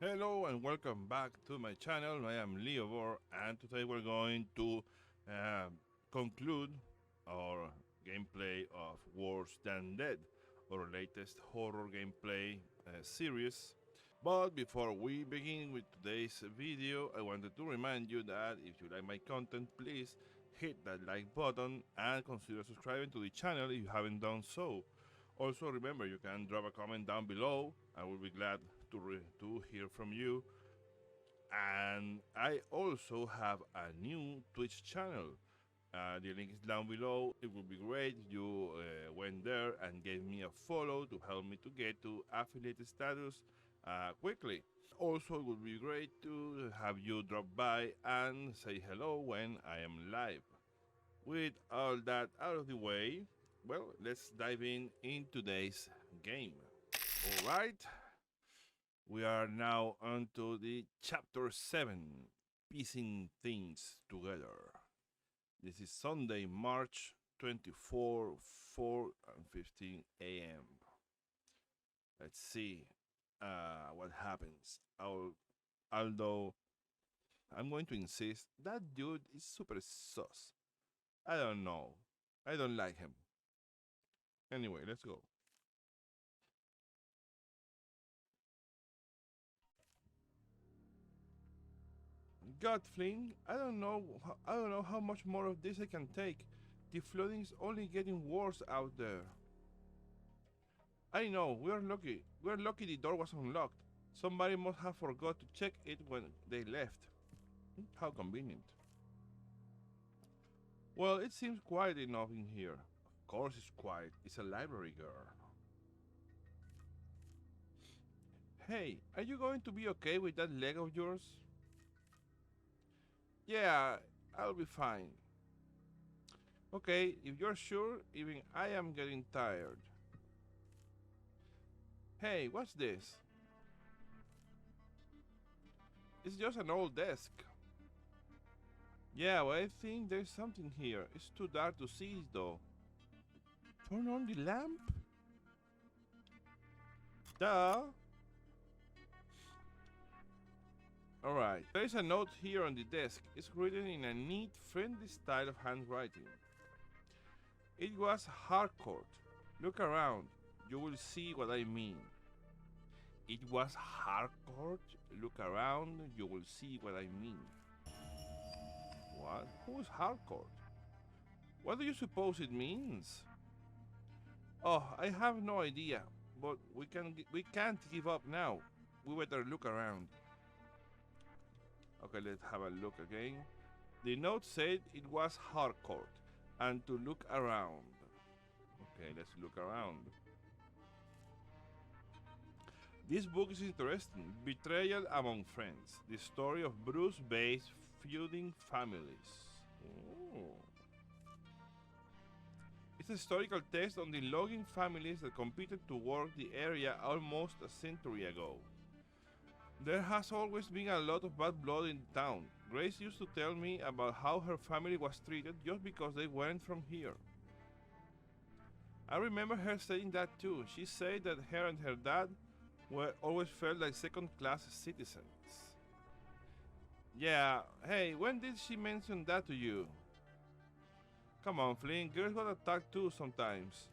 Hello and welcome back to my channel. I am Leobor and today we're going to uh, conclude our gameplay of Worse Than Dead, our latest horror gameplay series. But before we begin with today's video, I wanted to remind you that if you like my content, please hit that like button and consider subscribing to the channel if you haven't done so. Also remember, you can drop a comment down below. I will be glad to hear from you. And I also have a new Twitch channel. The link is down below. It would be great if you went there and gave me a follow to help me to get to affiliate status quickly. Also, it would be great to have you drop by and say hello when I am live. With all that out of the way, well, let's dive in today's game. All right, we are now on to the chapter 7, piecing things together. This is Sunday, March 24, 4:15 a.m. Let's see what happens. Although I'm going to insist that dude is super sus. I don't know. I don't like him. Anyway, let's go. God, Flynn, I don't know how much more of this I can take. The flooding is only getting worse out there. I know, we're lucky. We're lucky the door was unlocked. Somebody must have forgot to check it when they left. How convenient. Well, it seems quiet enough in here. Of course it's quiet. It's a library, girl. Hey, are you going to be okay with that leg of yours? Yeah, I'll be fine. Okay, if you're sure, even I am getting tired. Hey, what's this? It's just an old desk. Yeah, well, I think there's something here. It's too dark to see though. Turn on the lamp? Duh. Alright, there is a note here on the desk. It's written in a neat, friendly style of handwriting. It was Harcourt. Look around. You will see what I mean. It was Harcourt. Look around. You will see what I mean. What? Who is Harcourt? What do you suppose it means? Oh, I have no idea. But we can't give up now. We better look around. Okay, let's have a look again. The note said it was Harcourt and to look around. Okay, let's look around. This book is interesting. Betrayal Among Friends. The story of Bruce-based feuding families. Ooh. It's a historical text on the logging families that competed to work the area almost a century ago. There has always been a lot of bad blood in town. Grace used to tell me about how her family was treated just because they weren't from here. I remember her saying that too. She said that her and her dad always felt like second-class citizens. Yeah, hey, when did she mention that to you? Come on, Flynn, girls got attacked too sometimes.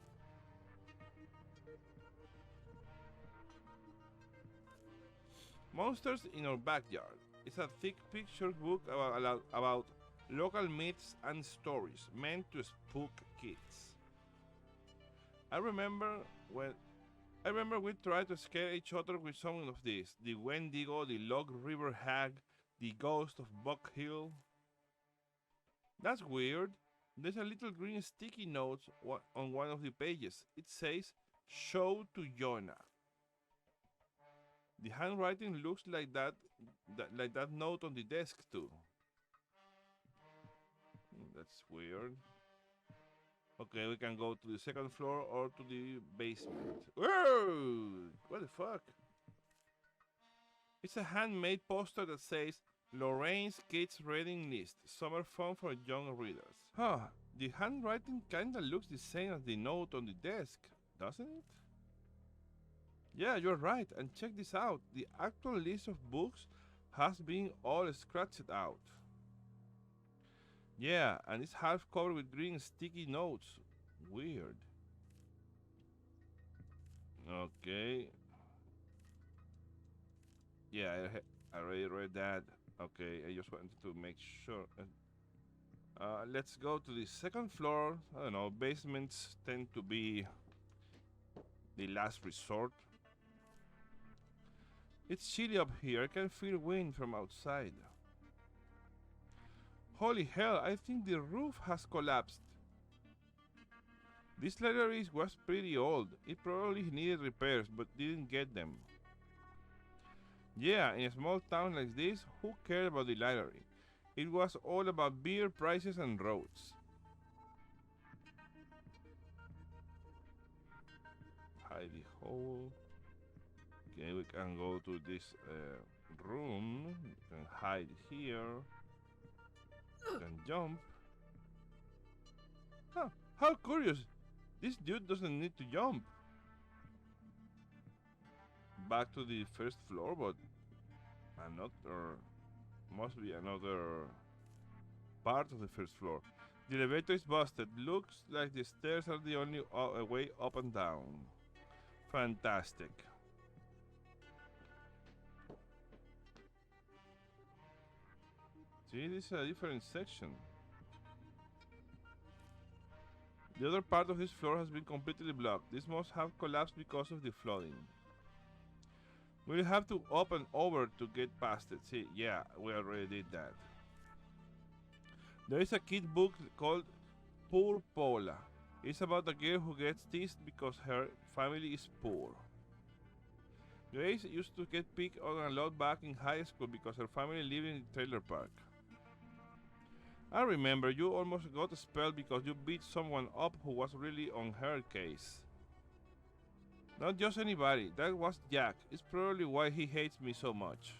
Monsters in Our Backyard. It's a thick picture book about local myths and stories meant to spook kids. I remember we tried to scare each other with some of these. The Wendigo, the Log River Hag, the Ghost of Buck Hill. That's weird. There's a little green sticky note on one of the pages. It says, "Show to Jonah." The handwriting looks like that note on the desk too. That's weird. Okay, we can go to the second floor or to the basement. Whoa! What the fuck? It's a handmade poster that says Lorraine's Kids Reading List, summer fun for young readers. Huh, the handwriting kinda looks the same as the note on the desk, doesn't it? Yeah, you're right. And check this out. The actual list of books has been all scratched out. Yeah, and it's half covered with green sticky notes. Weird. Okay. Yeah, I already read that. Okay, I just wanted to make sure. Let's go to the second floor. I don't know, basements tend to be the last resort. It's chilly up here. I can feel wind from outside. Holy hell, I think the roof has collapsed. This library was pretty old. It probably needed repairs, but didn't get them. Yeah, in a small town like this, who cared about the library? It was all about beer prices and roads. Hide the hole. Okay, we can go to this room. You can hide here. You can jump. Huh, how curious. This dude doesn't need to jump. Back to the first floor, but another must be another part of the first floor. The elevator is busted. Looks like the stairs are the only way up and down. Fantastic. See, this is a different section. The other part of this floor has been completely blocked. This must have collapsed because of the flooding. We'll have to up and over to get past it. See, yeah, we already did that. There is a kid book called Poor Paula. It's about a girl who gets teased because her family is poor. Grace used to get picked on a lot back in high school because her family lived in the trailer park. I remember you almost got expelled because you beat someone up who was really on her case. Not just anybody, that was Jack. It's probably why he hates me so much.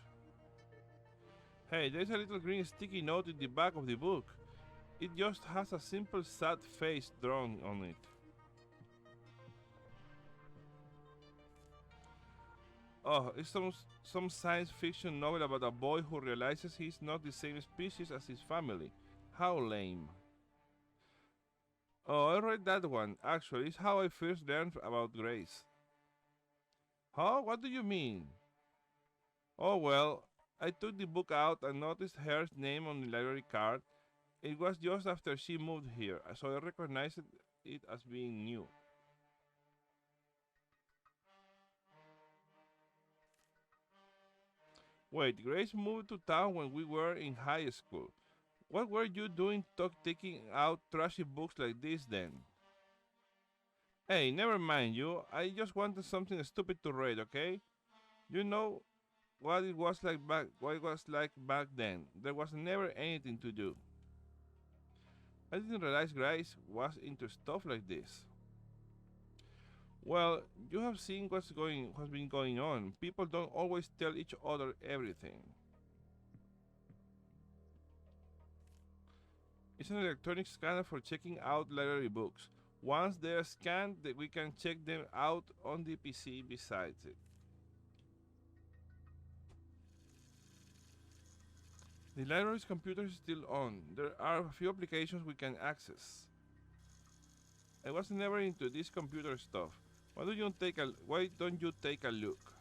Hey, there's a little green sticky note in the back of the book. It just has a simple sad face drawn on it. Oh, it's some science fiction novel about a boy who realizes he's not the same species as his family. How lame. Oh, I read that one. Actually, it's how I first learned about Grace. Huh? What do you mean? Oh, well, I took the book out and noticed her name on the library card. It was just after she moved here, so I recognized it as being new. Wait, Grace moved to town when we were in high school. What were you doing taking out trashy books like this then? Hey, never mind you. I just wanted something stupid to read, okay? You know what it was like back then. There was never anything to do. I didn't realize Grace was into stuff like this. Well, you have seen what's been going on. People don't always tell each other everything. It's an electronic scanner for checking out library books. Once they are scanned, we can check them out on the PC besides it. The library's computer is still on. There are a few applications we can access. I was never into this computer stuff. Why don't you take a look?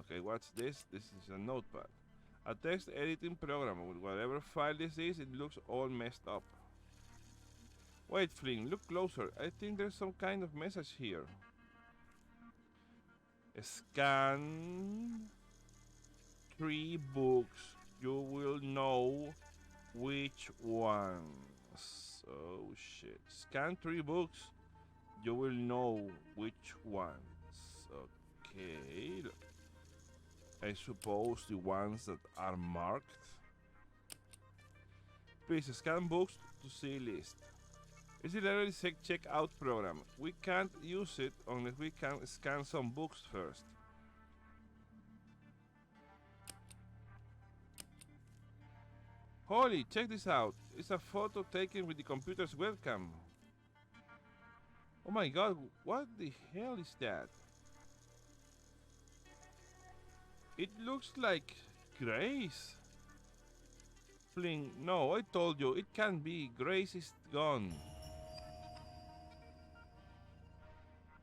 Okay, what's this? This is a notepad. A text editing program. With whatever file this is, it looks all messed up. Wait, Flynn, look closer. I think there's some kind of message here. Scan 3 books. You will know which ones. Oh shit. Scan 3 books. You will know which ones. Okay. I suppose the ones that are marked. Please scan books to see list. It's the library checkout program. We can't use it unless we can scan some books first. Holy, check this out. It's a photo taken with the computer's webcam. Oh my god, what the hell is that? It looks like Grace. Fling, no, I told you, it can't be. Grace is gone.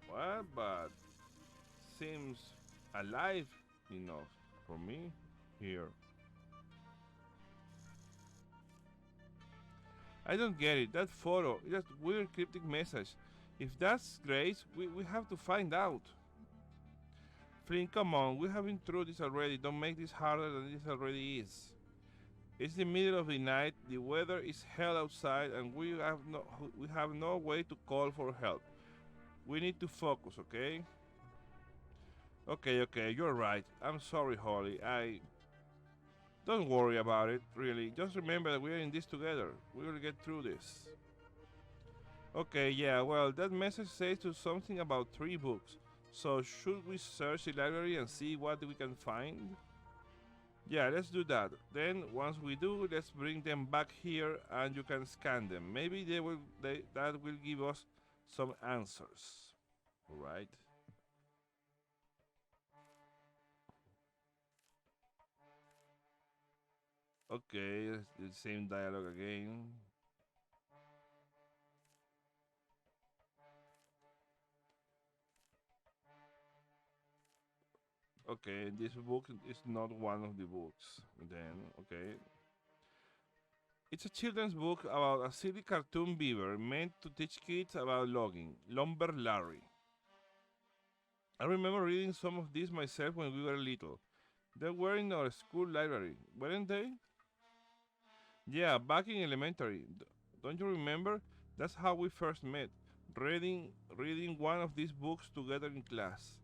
What? But seems alive enough for me here. I don't get it. That photo, that weird cryptic message. If that's Grace, we have to find out. Flynn, come on, we have been through this already. Don't make this harder than it already is. It's the middle of the night, the weather is hell outside, and we have no way to call for help. We need to focus, okay? Okay, you're right. I'm sorry, Holly. I don't worry about it, really. Just remember that we're in this together. We will get through this. Okay, yeah, well, that message says to something about 3 books. So should we search the library and see what we can find? Yeah, let's do that. Then once we do, let's bring them back here and you can scan them. Maybe that will give us some answers. All right. Okay, the same dialogue again. Okay, this book is not one of the books. Then, okay. It's a children's book about a silly cartoon beaver meant to teach kids about logging. Lumber Larry. I remember reading some of these myself when we were little. They were in our school library, weren't they? Yeah, back in elementary. Don't you remember? That's how we first met. Reading one of these books together in class.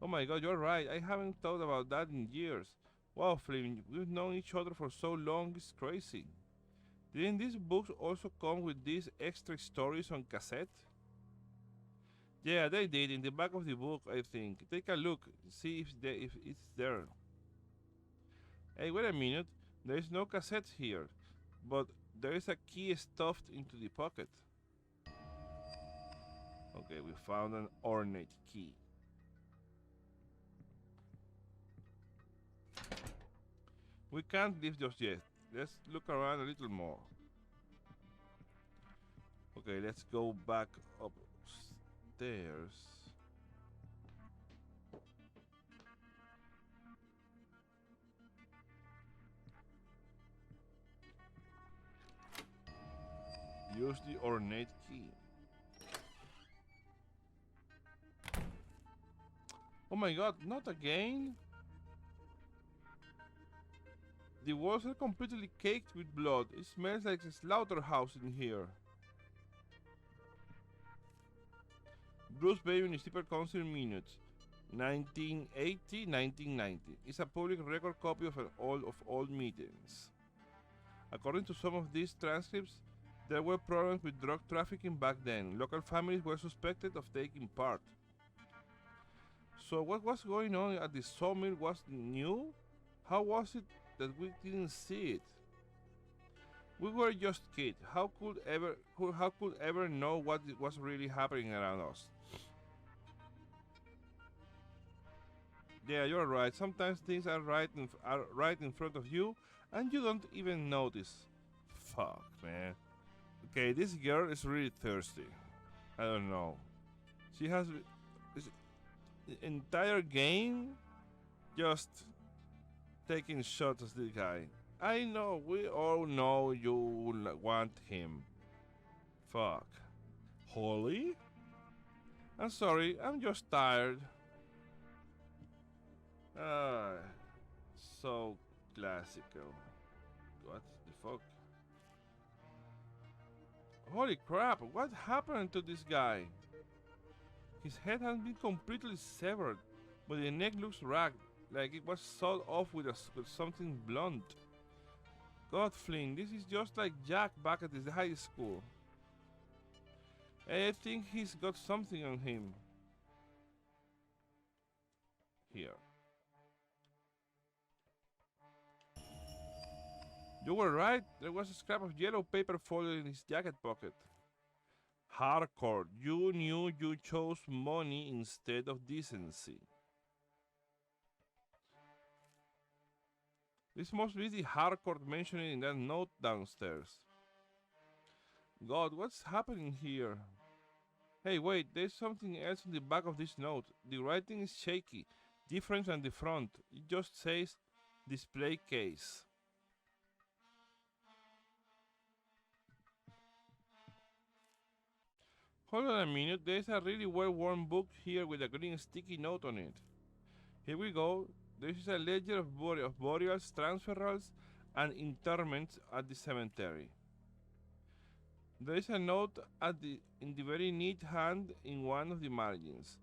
Oh my god, you're right. I haven't thought about that in years. Wow, Flynn, we've known each other for so long, it's crazy. Didn't these books also come with these extra stories on cassette? Yeah, they did. In the back of the book, I think. Take a look, see if it's there. Hey, wait a minute. There is no cassette here, but there is a key stuffed into the pocket. Okay, we found an ornate key. We can't leave just yet. Let's look around a little more. Okay, let's go back upstairs. Use the ornate key. Oh my god, not again? The walls are completely caked with blood. It smells like a slaughterhouse in here. Bruce Bay Municipal Council Minutes, 1980-1990. It's a public record copy of all meetings. According to some of these transcripts, there were problems with drug trafficking back then. Local families were suspected of taking part. So what was going on at the sawmill was new? How was it that we didn't see it? We were just kids. How could ever know what was really happening around us? Yeah, you're right. Sometimes things are right in front of you, and you don't even notice. Fuck, man. Okay, this girl is really thirsty. I don't know. She has this entire game just taking shots at the guy. I know, we all know you want him. Fuck. Holly? I'm sorry, I'm just tired. Ah, so classical. What the fuck? Holy crap, what happened to this guy? His head has been completely severed, but the neck looks ragged, like it was sawed off with something blunt. God, Flynn, this is just like Jack back at his high school. I think he's got something on him. Here. You were right, there was a scrap of yellow paper folded in his jacket pocket. Hardcore. You knew you chose money instead of decency. This must be the hardcore mentioned in that note downstairs. God, what's happening here? Hey, wait, there's something else on the back of this note. The writing is shaky, different than the front. It just says display case. Hold on a minute, there's a really well-worn book here with a green sticky note on it. Here we go. This is a ledger of burials, transferals, and interments at the cemetery. There is a note in the very neat hand in one of the margins.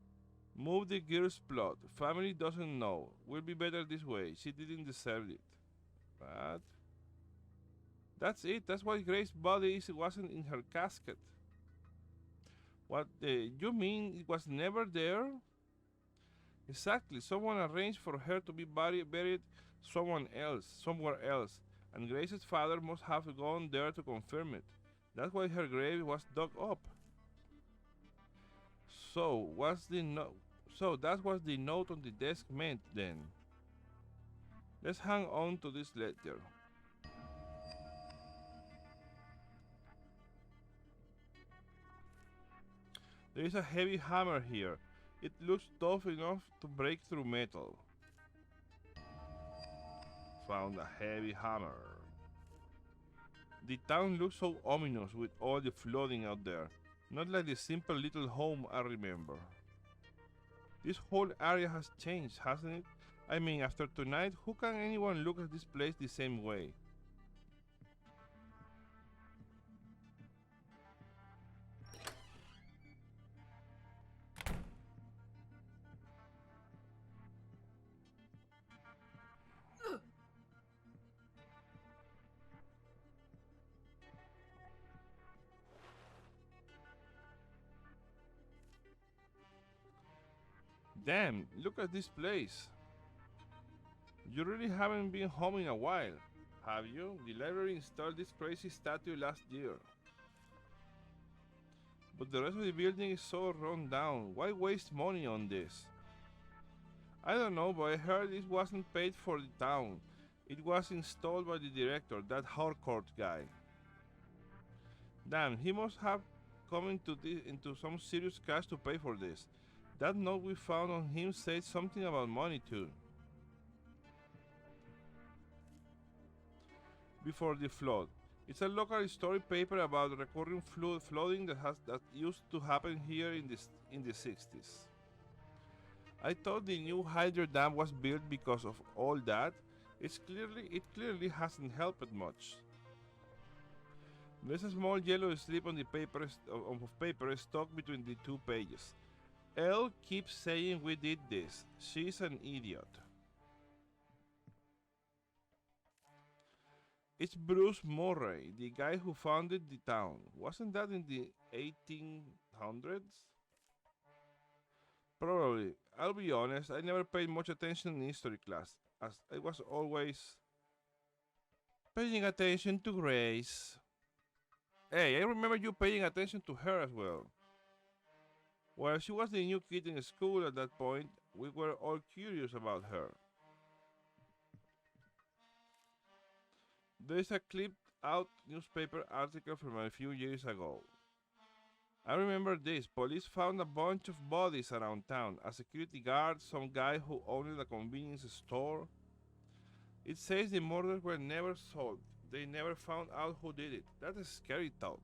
Move the girl's plot. Family doesn't know. Will be better this way. She didn't deserve it. But that's it. That's why Grace's body wasn't in her casket. What you mean it was never there? Exactly. Someone arranged for her to be buried somewhere else, and Grace's father must have gone there to confirm it. That's why her grave was dug up. So that's what the note on the desk meant then. Let's hang on to this letter. There is a heavy hammer here. It looks tough enough to break through metal. Found a heavy hammer. The town looks so ominous with all the flooding out there. Not like the simple little home I remember. This whole area has changed, hasn't it? I mean, after tonight, who can anyone look at this place the same way? Damn, look at this place. You really haven't been home in a while, have you? The library installed this crazy statue last year. But the rest of the building is so run down. Why waste money on this? I don't know, but I heard it wasn't paid for the town. It was installed by the director, that Harcourt guy. Damn, he must have come into some serious cash to pay for this. That note we found on him said something about money too. Before the flood. It's a local story paper about recurring flooding that used to happen here in the 60s. I thought the new hydro dam was built because of all that. It clearly hasn't helped much. There's a small yellow strip on the paper of paper stuck between the two pages. Elle keeps saying we did this. She's an idiot. It's Bruce Murray, the guy who founded the town. Wasn't that in the 1800s? Probably. I'll be honest, I never paid much attention in history class, as I was always paying attention to Grace. Hey, I remember you paying attention to her as well. Well, she was the new kid in school at that point. We were all curious about her. There's a clipped out newspaper article from a few years ago. I remember this. Police found a bunch of bodies around town. A security guard, some guy who owned a convenience store. It says the murders were never solved. They never found out who did it. That's a scary thought.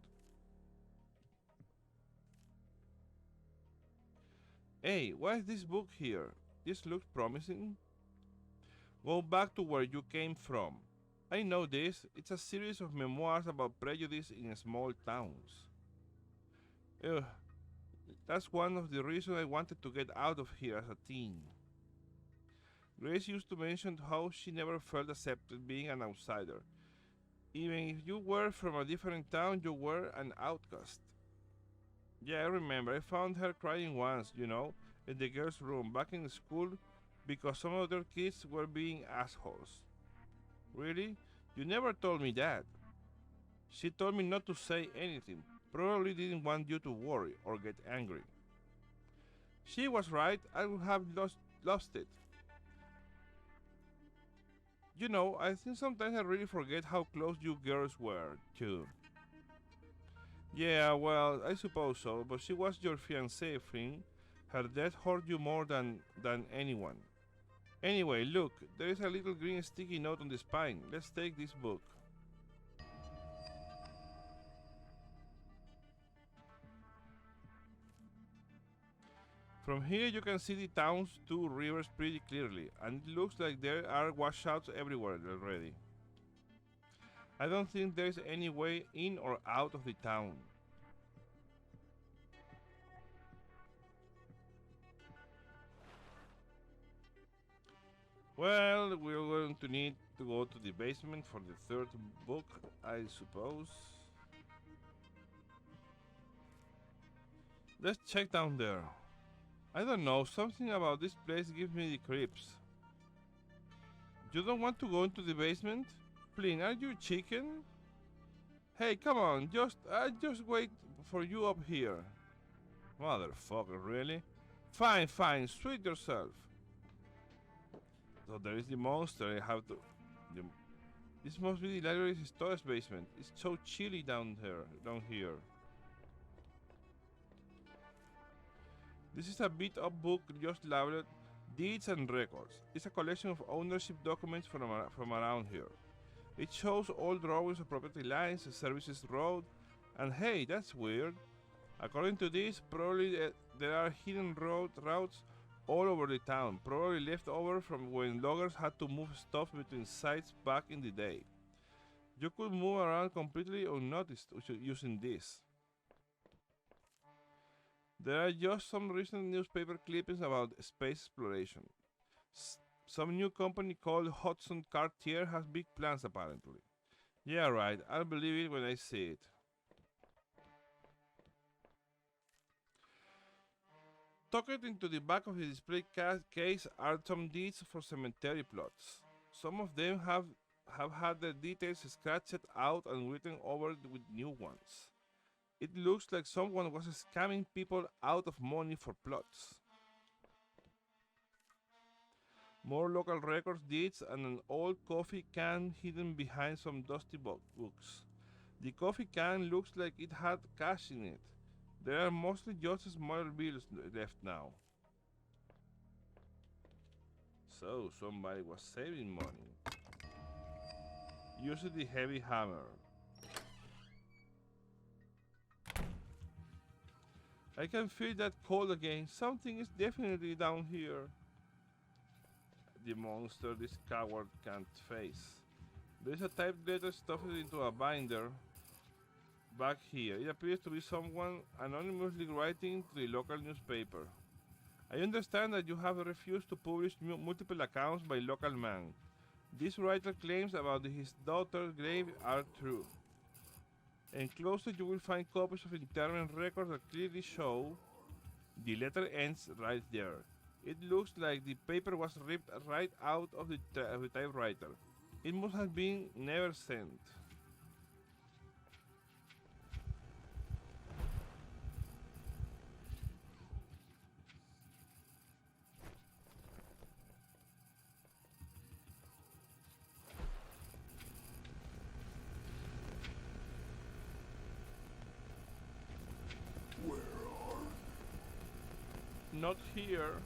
Hey, why is this book here? This looks promising. Go back to where you came from. I know this. It's a series of memoirs about prejudice in small towns. Ugh, that's one of the reasons I wanted to get out of here as a teen. Grace used to mention how she never felt accepted being an outsider. Even if you were from a different town, you were an outcast. Yeah, I remember. I found her crying once, in the girls' room back in school because some other kids were being assholes. Really? You never told me that. She told me not to say anything. Probably didn't want you to worry or get angry. She was right, I would have lost it. You know, I think sometimes I really forget how close you girls were, too. Yeah, well, I suppose so, but she was your fiancée, Flynn. Her death hurt you more than anyone. Anyway, look, there is a little green sticky note on the spine. Let's take this book. From here you can see the town's two rivers pretty clearly, and it looks like there are washouts everywhere already. I don't think there's any way in or out of the town. Well, we're going to need to go to the basement for the third book, I suppose. Let's check down there. I don't know, something about this place gives me the creeps. You don't want to go into the basement? Flynn, are you chicken? Hey, come on, just wait for you up here. Motherfucker, really? Fine, fine, sweet yourself. So there is the monster, I have to... This must be the library's storage basement. It's so chilly down here. This is a beat-up book just labeled Deeds and Records. It's a collection of ownership documents from around here. It shows all drawings of property lines, services road, and hey, that's weird. According to this, probably there are hidden routes all over the town, probably left over from when loggers had to move stuff between sites back in the day. You could move around completely unnoticed using this. There are just some recent newspaper clippings about space exploration. Some new company called Hudson Cartier has big plans apparently. Yeah, right, I'll believe it when I see it. Tucked into the back of the display case are some deeds for cemetery plots. Some of them have had their details scratched out and written over with new ones. It looks like someone was scamming people out of money for plots. More local records, deeds, and an old coffee can hidden behind some dusty books. The coffee can looks like it had cash in it. There are mostly just smaller bills left now. So somebody was saving money. Using the heavy hammer. I can feel that cold again. Something is definitely down here. The monster this coward can't face. There is a typed letter stuffed into a binder back here. It appears to be someone anonymously writing to the local newspaper. I understand that you have refused to publish multiple accounts by local man. This writer claims about his daughter's grave are true. Enclosed you will find copies of interment records that clearly show the letter ends right there. It looks like the paper was ripped right out of the typewriter. It must have been never sent. Not here.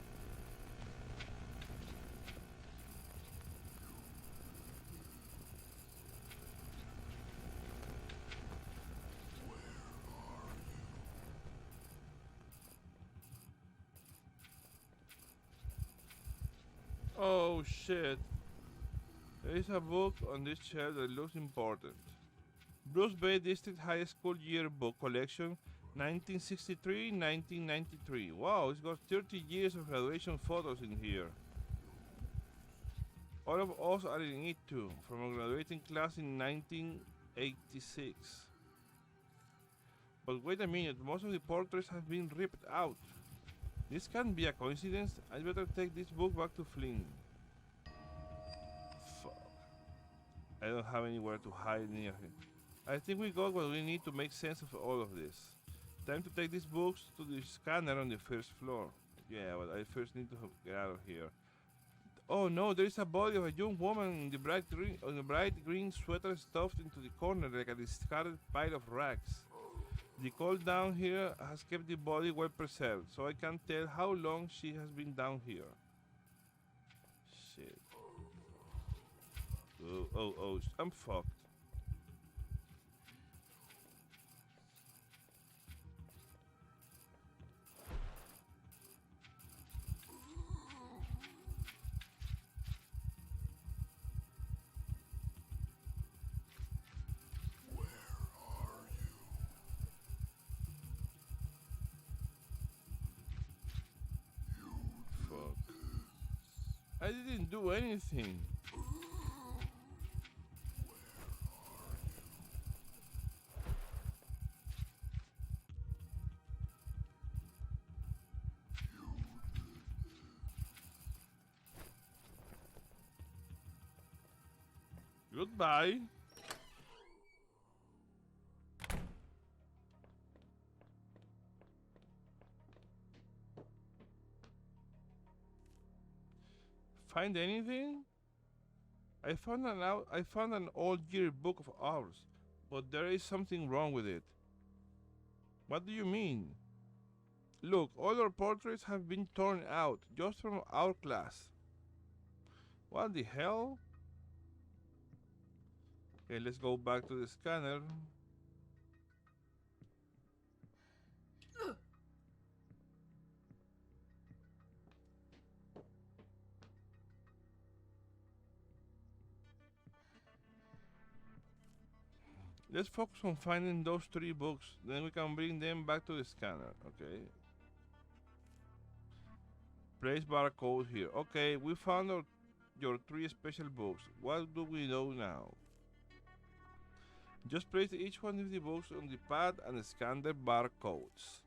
Oh shit. There is a book on this shelf that looks important. Bruce Bay District High School Yearbook Collection 1963-1993. Wow, it's got 30 years of graduation photos in here. All of us are in it too, from a graduating class in 1986. But wait a minute, most of the portraits have been ripped out. This can't be a coincidence. I'd better take this book back to Flynn. Fuck. I don't have anywhere to hide near him. I think we got what we need to make sense of all of this. Time to take these books to the scanner on the first floor. Yeah, but I first need to get out of here. Oh no, there is a body of a young woman in the bright green sweater stuffed into the corner like a discarded pile of rags. The cold down here has kept the body well preserved, so I can't tell how long she has been down here. Shit. Oh, I'm fucked. Fuck. I didn't do anything. Goodbye. Find anything? I found an old yearbook of ours, but there is something wrong with it. What do you mean? Look, all our portraits have been torn out just from our class. What the hell? Okay, let's go back to the scanner. Let's focus on finding those 3 books, then we can bring them back to the scanner, okay? Place barcode here. Okay, we found your 3 special books. What do we know now? Just place each one of the books on the pad and scan the barcodes.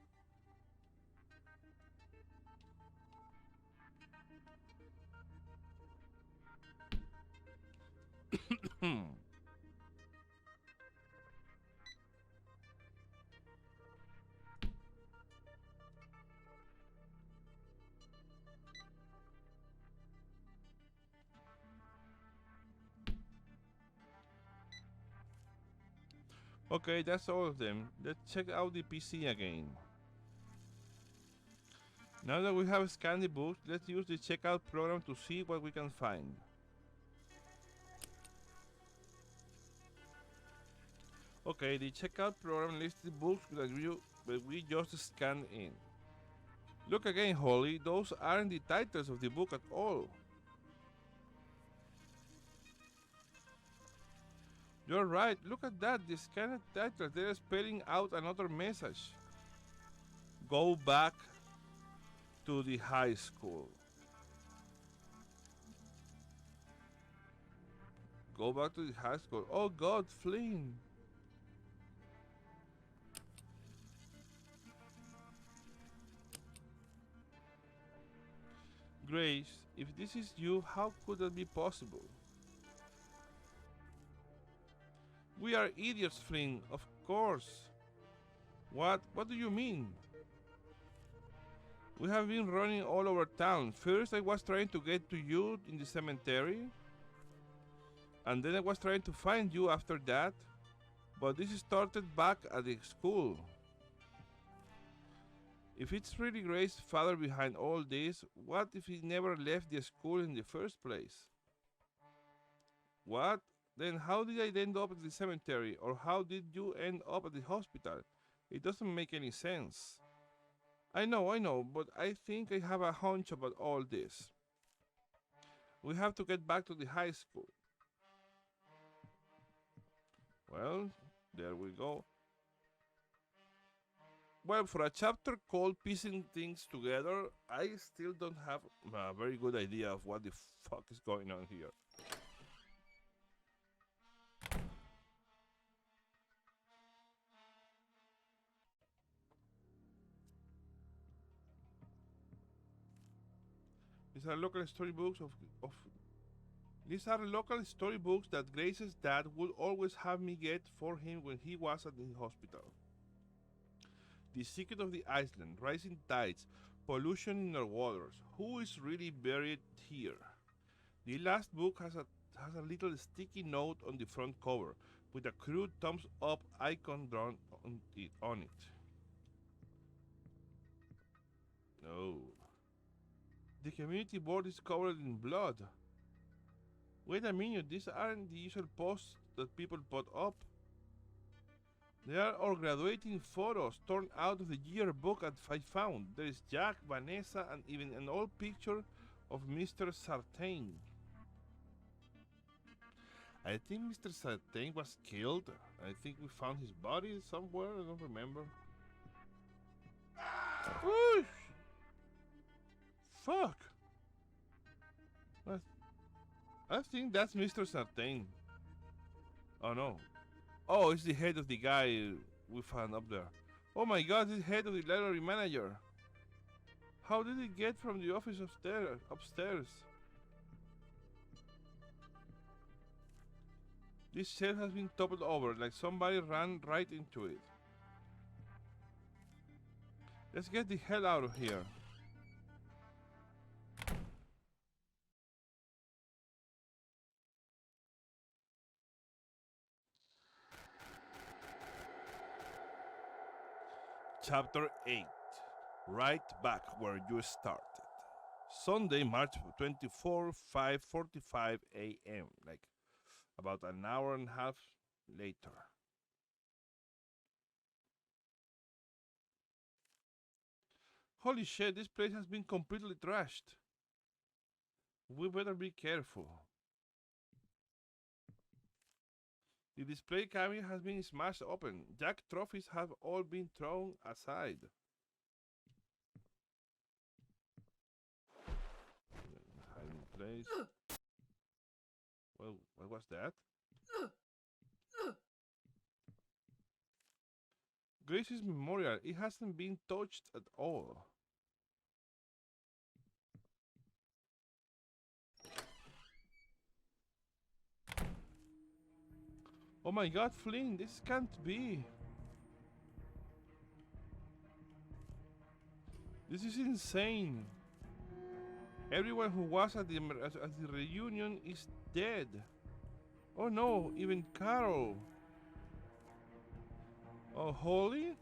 Okay, that's all of them. Let's check out the PC again. Now that we have scanned the books, let's use the checkout program to see what we can find. Okay, the checkout program lists the books that we just scanned in. Look again, Holly, those aren't the titles of the book at all. You're right, look at that, the scanned titles, they're spelling out another message. Go back to the high school. Go back to the high school. Oh God, Flynn. Grace, if this is you, how could that be possible? We are idiots, Flynn, of course. What do you mean? We have been running all over town. First I was trying to get to you in the cemetery, and then I was trying to find you after that, but this started back at the school. If it's really Grace's father behind all this, what if he never left the school in the first place? What? Then how did I end up at the cemetery, or how did you end up at the hospital? It doesn't make any sense. I know, but I think I have a hunch about all this. We have to get back to the high school. Well, there we go. Well, for a chapter called Piecing Things Together, I still don't have a very good idea of what the fuck is going on here. These are local storybooks of These are local storybooks that Grace's dad would always have me get for him when he was at the hospital. The secret of the island, rising tides, pollution in our waters. Who is really buried here? The last book has a little sticky note on the front cover with a crude thumbs up icon drawn on it. No. The community board is covered in blood. Wait a minute, these aren't the usual posts that people put up. They are our graduating photos torn out of the yearbook that I found. There is Jack, Vanessa, and even an old picture of Mr. Sartain. I think Mr. Sartain was killed. I think we found his body somewhere. I don't remember. Whoosh! Fuck! I think that's Mr. Sartain. Oh no. Oh, it's the head of the guy we found up there. Oh my god, it's the head of the library manager. How did it get from the office upstairs? This shelf has been toppled over, like somebody ran right into it. Let's get the hell out of here. Chapter 8. Right back where you started. Sunday, March 24, 5:45 a.m. Like about an hour and a half later. Holy shit, this place has been completely trashed. We better be careful. The display cabinet has been smashed open. Jack trophies have all been thrown aside. Hiding place. Well, what was that? Grace's memorial. It hasn't been touched at all. Oh my god, Flynn, this can't be. This is insane. Everyone who was at the reunion is dead. Oh no, even Carol. Oh, Holly?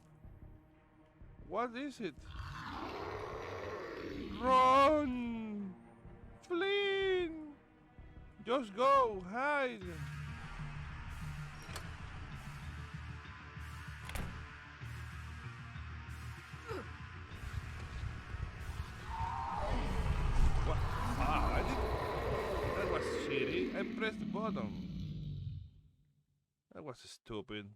What is it? Run! Flynn! Just go, hide! I pressed the button. That was stupid.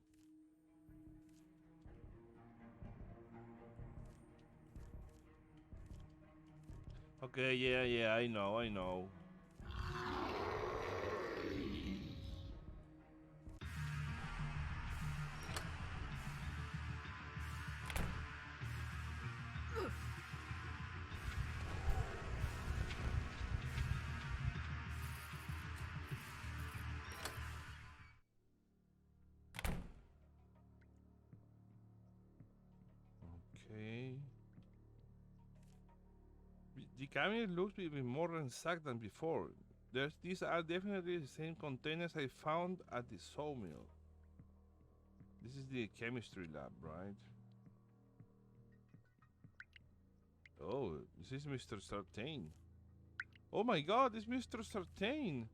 Okay, yeah, I know. Okay. The cabinet looks even more ransacked than before. These are definitely the same containers I found at the sawmill. This is the chemistry lab, right? Oh, this is Mr. Sartain. Oh my god, it's Mr. Sartain!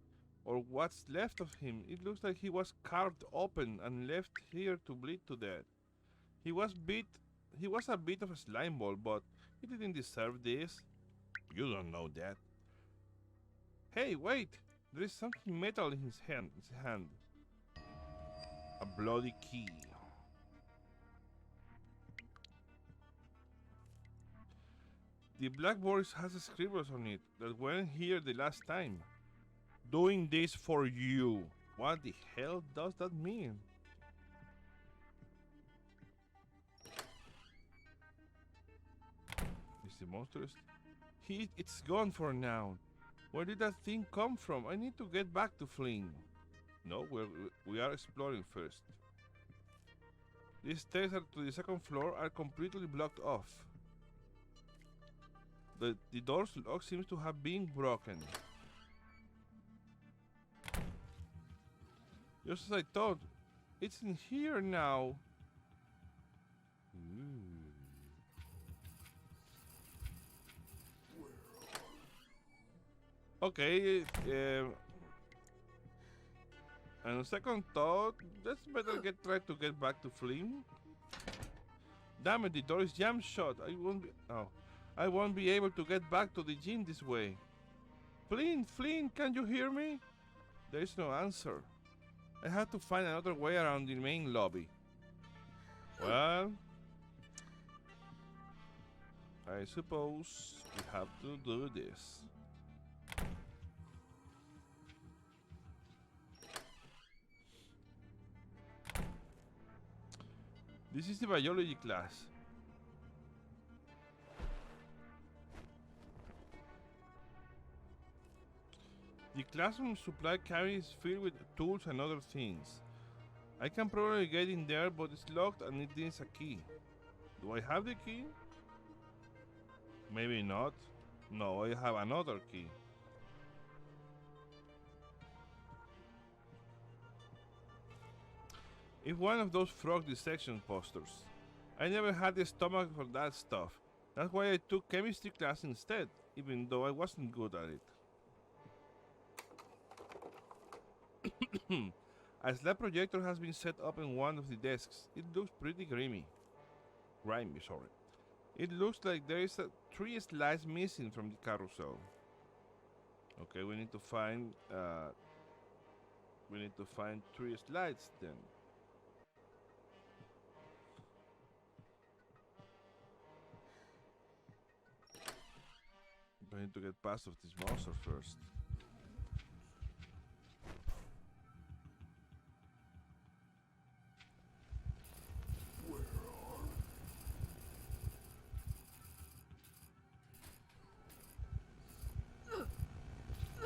Or what's left of him. It looks like he was carved open and left here to bleed to death. He was a bit of a slime ball, but he didn't deserve this. You don't know that. Hey, wait! There is something metal in his hand. A bloody key. The blackboard has scribbles on it that weren't here the last time. Doing this for you. What the hell does that mean? Is the monster? It's gone for now. Where did that thing come from? I need to get back to Flynn. No, we are exploring first. These stairs to the second floor are completely blocked off. The door's lock seems to have been broken. Just as I thought, it's in here now. Okay, and second thought, let's better try to get back to Flynn. Damn it, the door is jammed shut. I won't be able to get back to the gym this way. Flynn, can you hear me? There is no answer. I have to find another way around the main lobby. Well, I suppose we have to do this. This is the biology class. The classroom supply cabinet is filled with tools and other things. I can probably get in there, but it's locked and it needs a key. Do I have the key? Maybe not. No, I have another key. It's one of those frog dissection posters. I never had the stomach for that stuff. That's why I took chemistry class instead, even though I wasn't good at it. A slide projector has been set up in one of the desks. It looks pretty grimy, sorry. It looks like there is 3 slides missing from the carousel. Okay, we need to find 3 slides then. I need to get past of this monster first.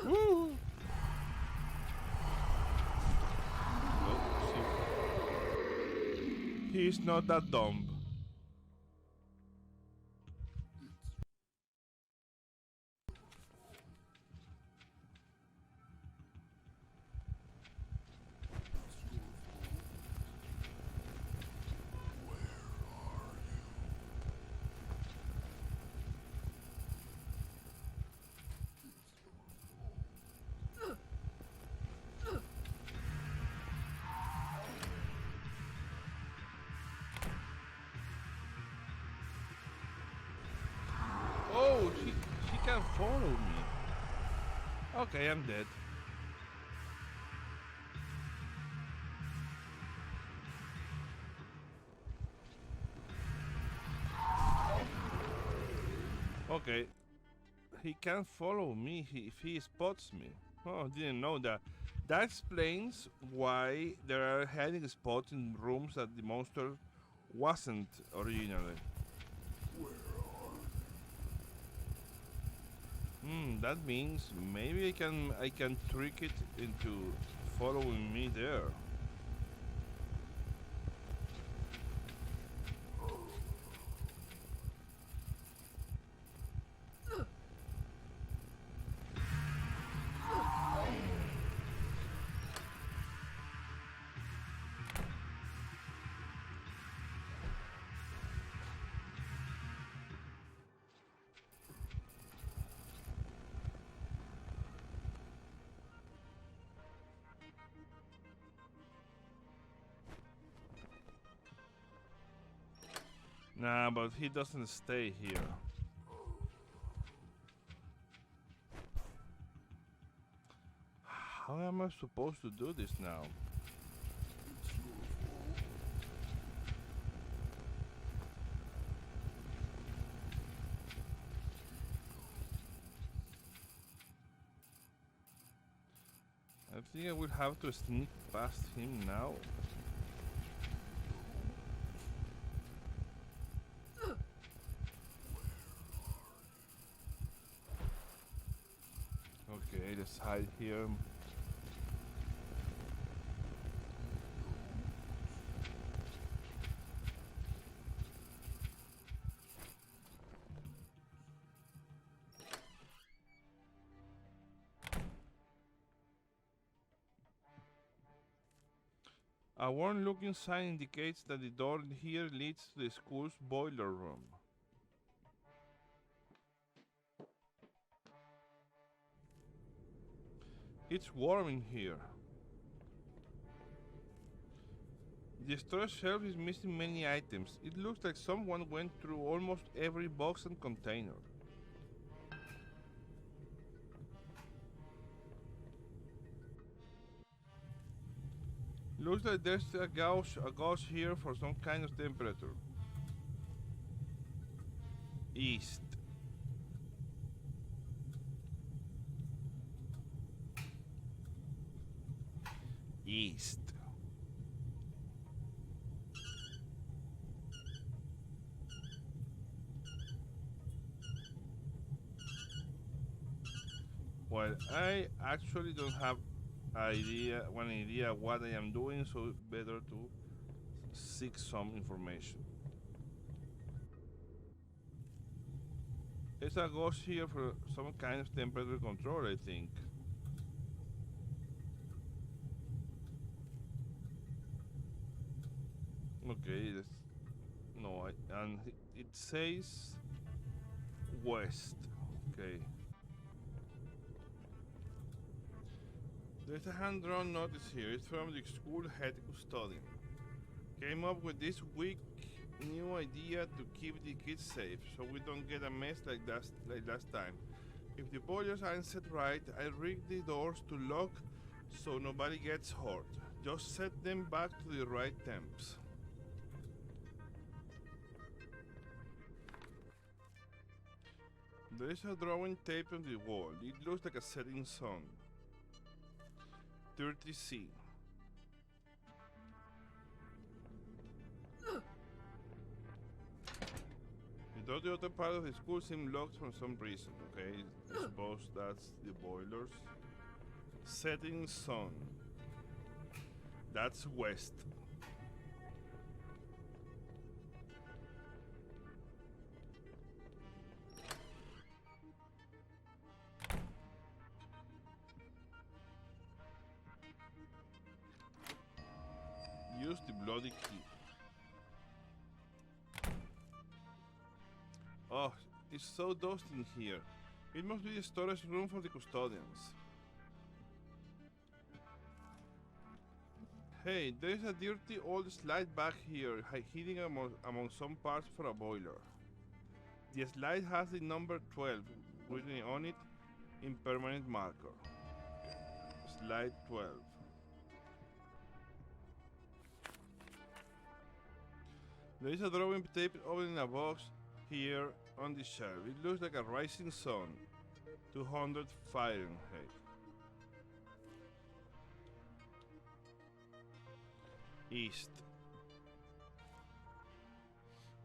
Woo! He's not that dumb. Oh, she can follow me. Okay, I'm dead. Okay, he can follow me if he spots me. Oh, I didn't know that. That explains why there are hiding spots in rooms that the monster wasn't originally. That means maybe I can trick it into following me there. Nah, but he doesn't stay here. How am I supposed to do this now? I think I will have to sneak past him now. hide here. A worn-looking sign indicates that the door here leads to the school's boiler room. It's warm in here. The storage shelf is missing many items. It looks like someone went through almost every box and container. Looks like there's a gauge here for some kind of temperature. East. East. Well, I actually don't have one idea what I am doing, so better to seek some information. There's a gauge here for some kind of temperature control, I think. Okay, and it says west. Okay. There's a hand-drawn notice here. It's from the school head custodian. Came up with this weak new idea to keep the kids safe, so we don't get a mess like last time. If the boilers aren't set right, I rig the doors to lock so nobody gets hurt. Just set them back to the right temps. There is a drawing taped on the wall. It looks like a setting sun. 30C. The door to the other part of the school seems locked for some reason. Okay, I suppose that's the boilers. Setting sun. That's west. Use the bloody key. Oh, it's so dusty in here. It must be the storage room for the custodians. Hey, there is a dirty old slide back here, hidden among some parts for a boiler. The slide has the number 12 written on it in permanent marker. Slide 12. There is a drawing taped over in a box here on the shelf. It looks like a rising sun. 200 Fahrenheit. East.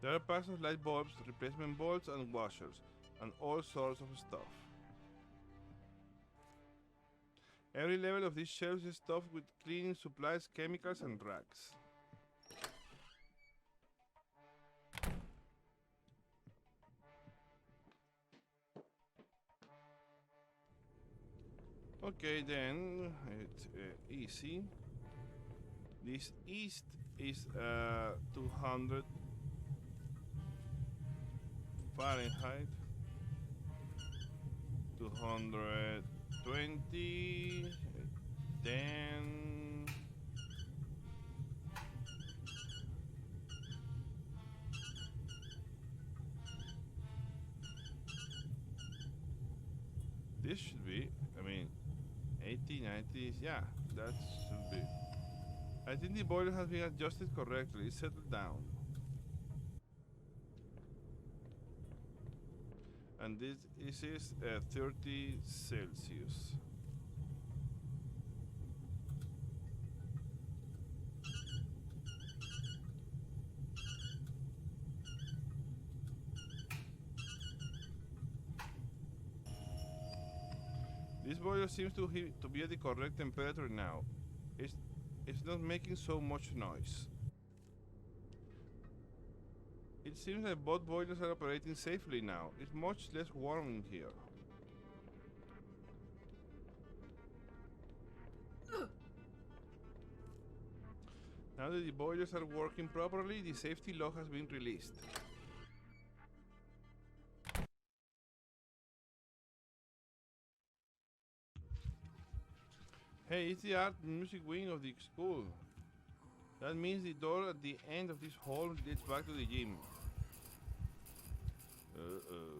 There are packs of light bulbs, replacement bulbs and washers, and all sorts of stuff. Every level of these shelves is stuffed with cleaning supplies, chemicals, and rags. Okay, then it's easy. This east is 200 Fahrenheit, 220, 10. This should be, 80, 90, yeah, that should be. I think the boiler has been adjusted correctly. It's settled down. And this is 30 Celsius. This boiler seems to be at the correct temperature now. It's not making so much noise. It seems that both boilers are operating safely now. It's much less warm in here. Now that the boilers are working properly, the safety lock has been released. Hey, it's the art and music wing of the school. That means the door at the end of this hall leads back to the gym. Uh-oh.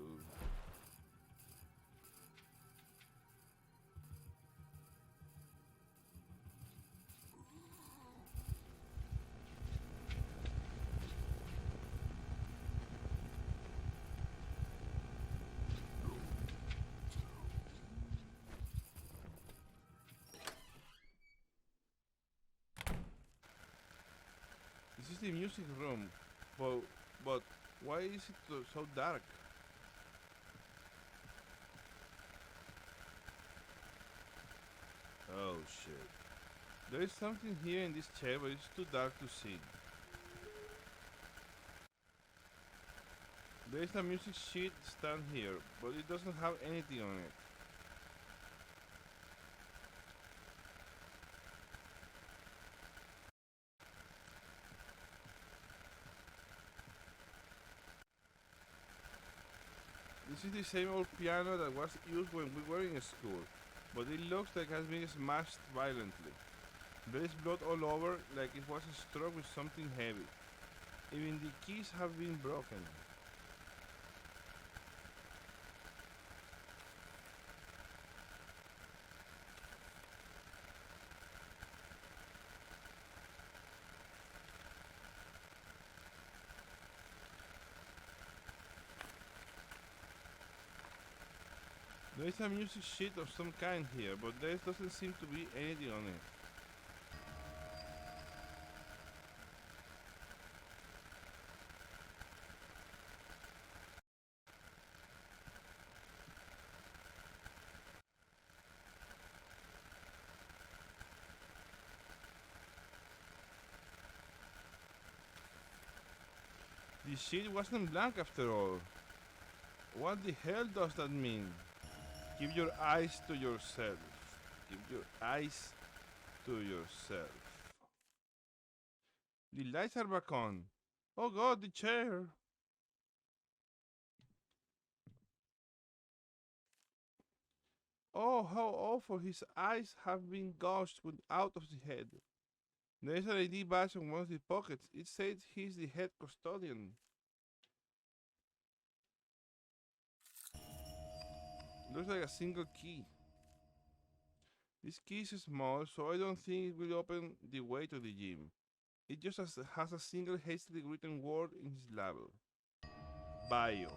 This is the music room, but why is it so dark? Oh shit. There is something here in this chair, but it's too dark to see. There is a music sheet stand here, but it doesn't have anything on it. This is the same old piano that was used when we were in school, but it looks like it has been smashed violently. There is blood all over, like it was struck with something heavy. Even the keys have been broken. There is a music sheet of some kind here, but there doesn't seem to be anything on it. The sheet wasn't blank after all. What the hell does that mean? Give your eyes to yourself. Give your eyes to yourself. The lights are back on. Oh god, the chair. Oh, how awful. His eyes have been gouged out of the head. There is an ID badge in one of the pockets. It says he's the head custodian. Looks like a single key. This key is small, so I don't think it will open the way to the gym. It just has a single hastily written word in his label. Bio.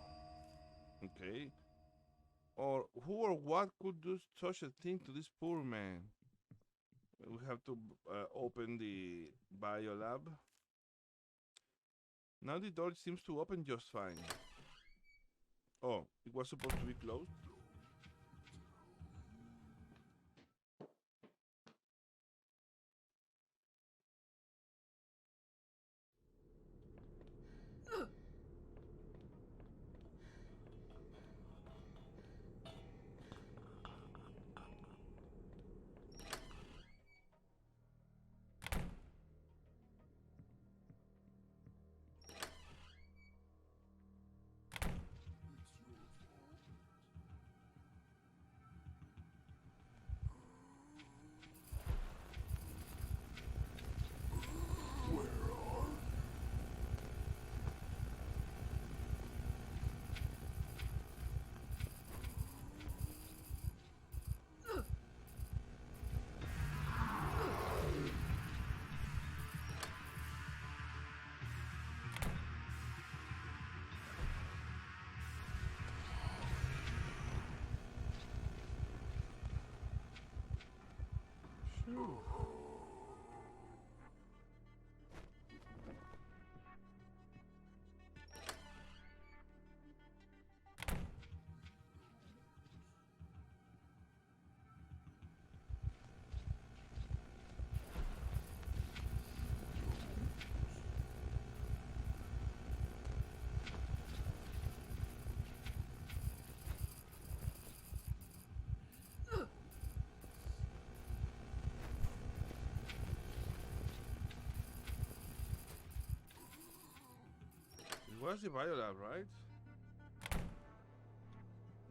Okay. Or who or what could do such a thing to this poor man? We have to open the bio lab. Now the door seems to open just fine. Oh, it was supposed to be closed? Was the biolab, right?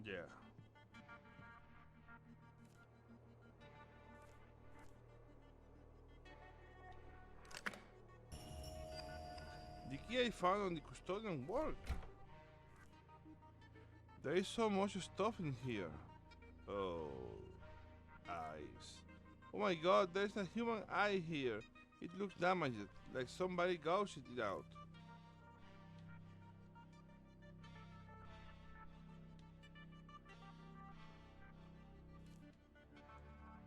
Yeah. The key I found on the custodian worked. There is so much stuff in here. Oh, eyes. Oh my god, there's a human eye here. It looks damaged, like somebody gouged it out.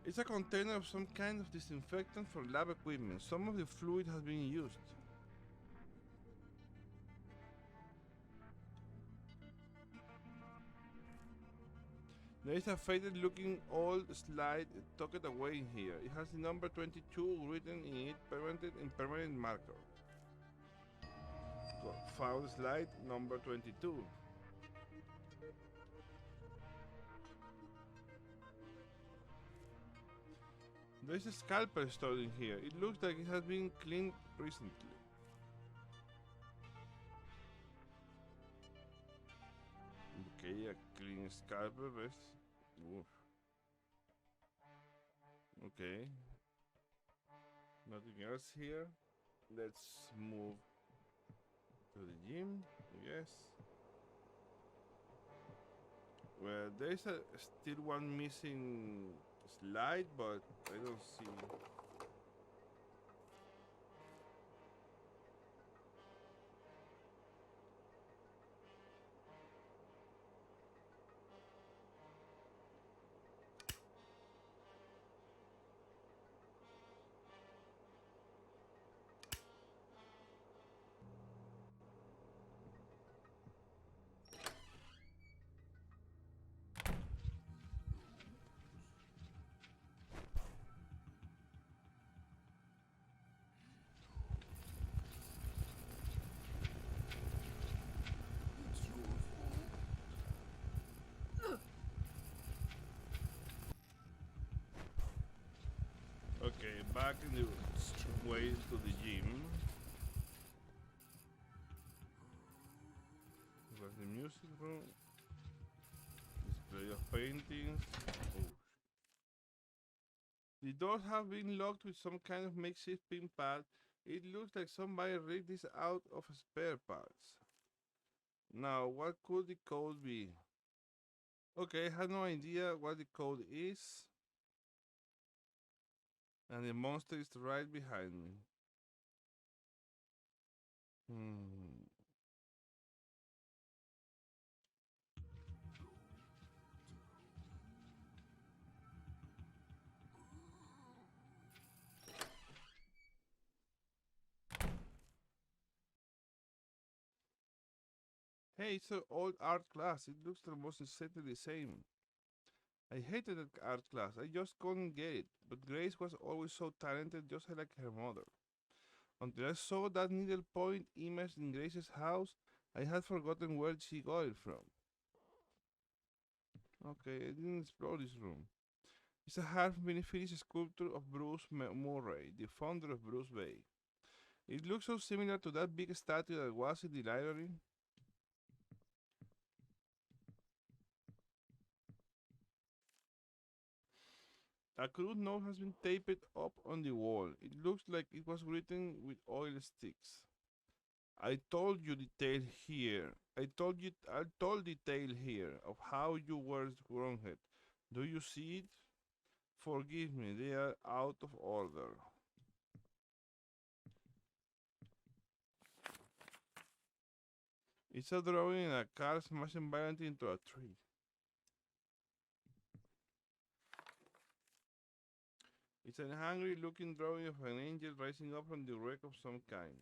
It's a container of some kind of disinfectant for lab equipment. Some of the fluid has been used. There is a faded looking old slide tucked away in here. It has the number 22 written in it, permanent in permanent marker. Found slide number 22. There is a scalpel stored in here. It looks like it has been cleaned recently. Okay, a clean scalpel vest. Oof. Okay. Nothing else here. Let's move to the gym, I guess. Well, there's still one missing slide, but I don't see. Okay, back in the way to the gym. Where's the music room? Display of paintings. Oh. The doors have been locked with some kind of makeshift pin pad. It looks like somebody rigged this out of spare parts. Now, what could the code be? Okay, I have no idea what the code is. And the monster is right behind me. Hmm. Hey, it's an old art class. It looks almost exactly the same. I hated that art class. I just couldn't get it. But Grace was always so talented, just like her mother. Until I saw that needlepoint image in Grace's house, I had forgotten where she got it from. Okay, I didn't explore this room. It's a half-finished sculpture of Bruce Murray, the founder of Bruce Bay. It looks so similar to that big statue that was in the library. A crude note has been taped up on the wall. It looks like it was written with oil sticks. I told you the tale here. I told the tale here of how you were wronged. Do you see it? Forgive me, they are out of order. It's a drawing in a car smashing violently into a tree. It's an angry looking drawing of an angel rising up from the wreck of some kind.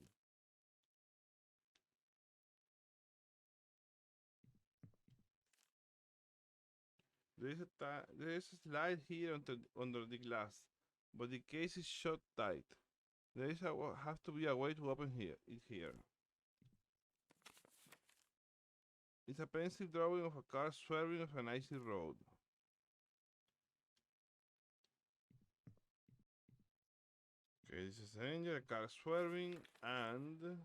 There is a slide here under the glass, but the case is shut tight. Have to be a way to open it here. It's a pencil drawing of a car swerving off an icy road. Okay, this is an angel, a car swerving, and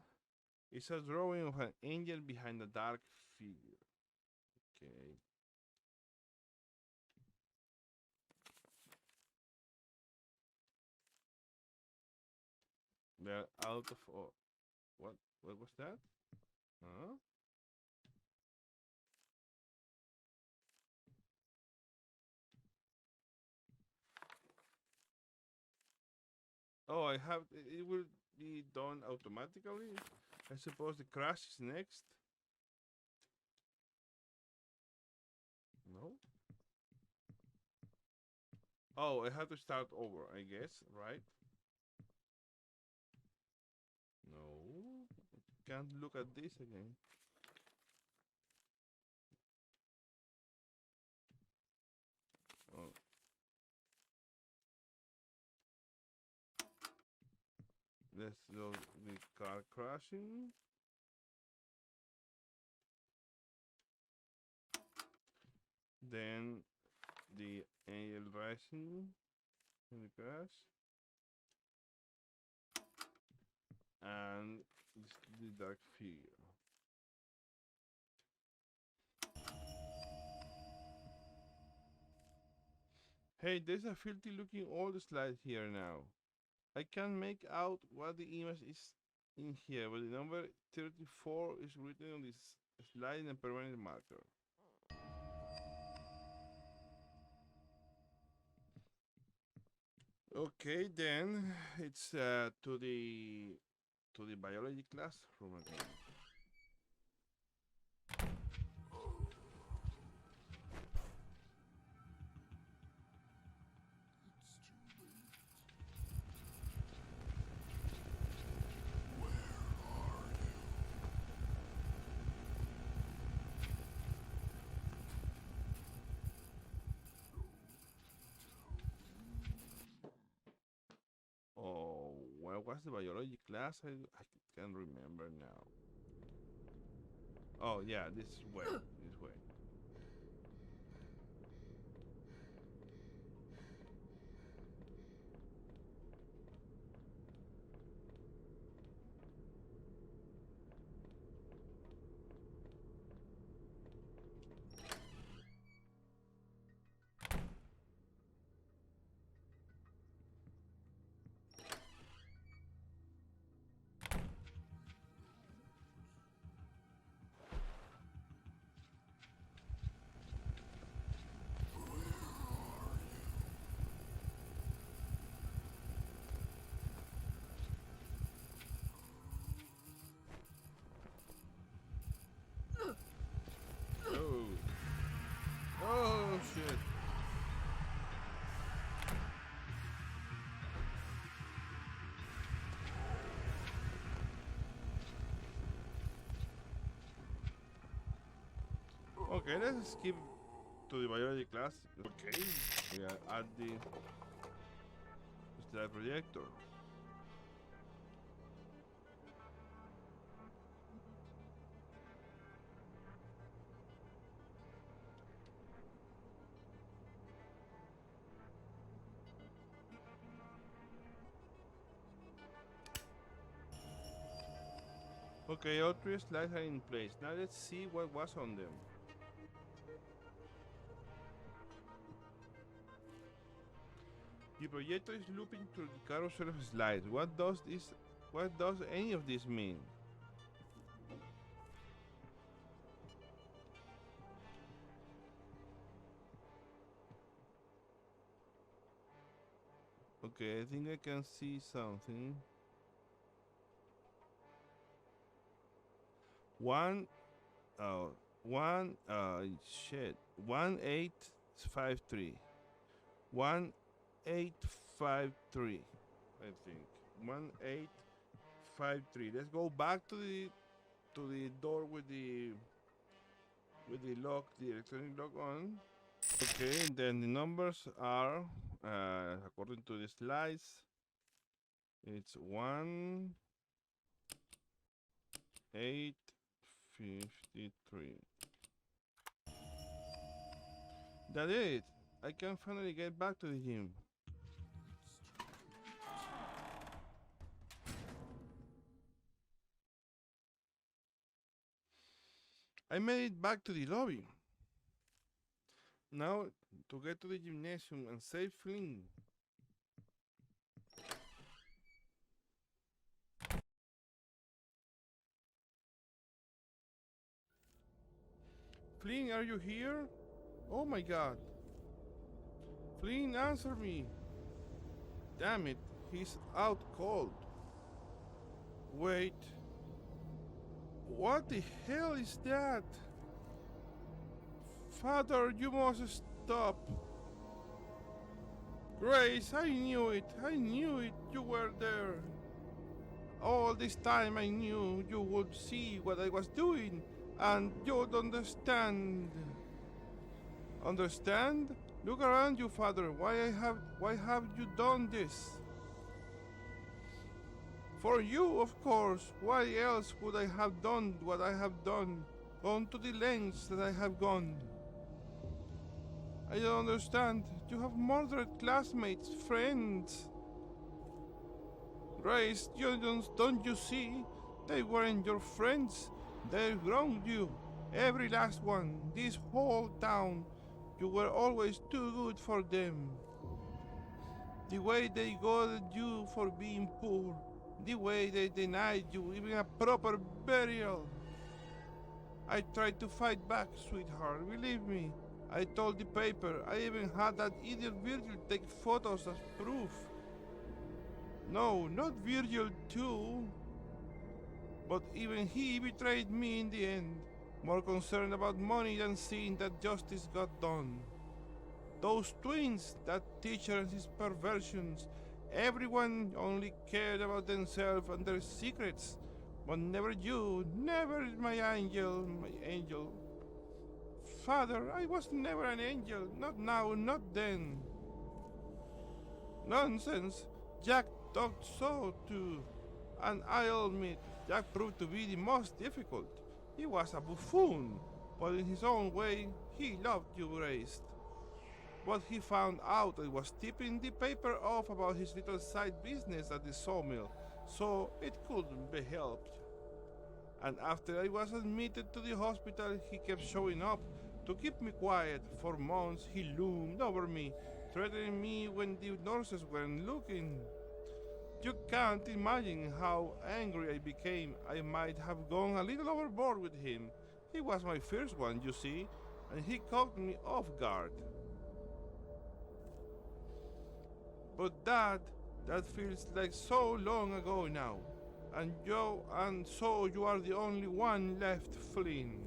It's a drawing of an angel behind a dark figure. Okay. They're out of what? What was that? Huh? Oh, I have. It will be done automatically. I suppose the crash is next. No. Oh, I have to start over, I guess, right? No. Can't look at this again. Oh. Let's do the car crashing. Then the angel rising in the crash. And the dark figure. Hey, there's a filthy looking old slide here now. I can't make out what the image is in here, but the number 34 is written on this slide in a permanent marker. Okay, then it's to the biology classroom again. Oh, where was the biology class? I can't remember now. Oh yeah, this way. This way. Oh. Oh shit. Okay, let's skip to the biology class. Okay, we are at the slide projector. Okay, all three slides are in place. Now let's see what was on them. The projector is looping through the carousel of slides. What does this? What does any of this mean? Okay, I think I can see something. One, one, shit. 1853. 1853. I think 1853. Let's go back to the door with the lock, the electronic lock on. Okay, and then the numbers are according to the slides. It's 1853. That it. I can finally get back to the gym. I made it back to the lobby. Now, to get to the gymnasium and save Flynn. Flynn, are you here? Oh my god. Flynn, answer me. Damn it, he's out cold. Wait. What the hell is that? Father, you must stop. Grace, I knew it. I knew it. You were there. All this time I knew you would see what I was doing and you'd understand. Understand? Look around you, Father. Why have you done this? For you, of course. Why else would I have done what I have done? Gone to the lengths that I have gone. I don't understand. You have murdered classmates, friends. Grace, don't you see? They weren't your friends. They wronged you. Every last one. This whole town. You were always too good for them. The way they goaded you for being poor. The way they denied you even a proper burial. I tried to fight back, sweetheart. Believe me. I told the paper. I even had that idiot Virgil take photos as proof. No, not Virgil too. But even he betrayed me in the end. More concerned about money than seeing that justice got done. Those twins, that teacher and his perversions, everyone only cared about themselves and their secrets. But never you, never my angel, my angel. Father, I was never an angel, not now, not then. Nonsense, Jack thought so too. And I'll admit, Jack proved to be the most difficult. He was a buffoon, but in his own way, he loved you, Grace. But he found out I was tipping the paper off about his little side business at the sawmill, so it couldn't be helped. And after I was admitted to the hospital, he kept showing up to keep me quiet. For months, he loomed over me, threatening me when the nurses weren't looking. You can't imagine how angry I became. I might have gone a little overboard with him. He was my first one, you see, and he caught me off guard. But that feels like so long ago now. And so you are the only one left, Flynn.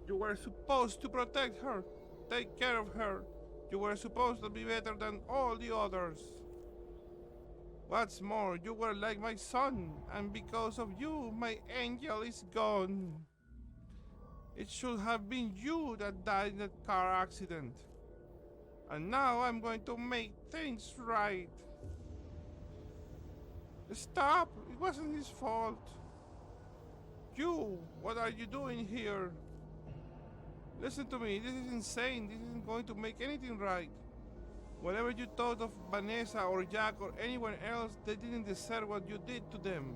You were supposed to protect her, take care of her. You were supposed to be better than all the others. What's more, you were like my son, and because of you, my angel is gone. It should have been you that died in that car accident. And now I'm going to make things right. Stop! It wasn't his fault. You, what are you doing here? Listen to me, this is insane. This isn't going to make anything right. Whatever you thought of Vanessa or Jack or anyone else, they didn't deserve what you did to them.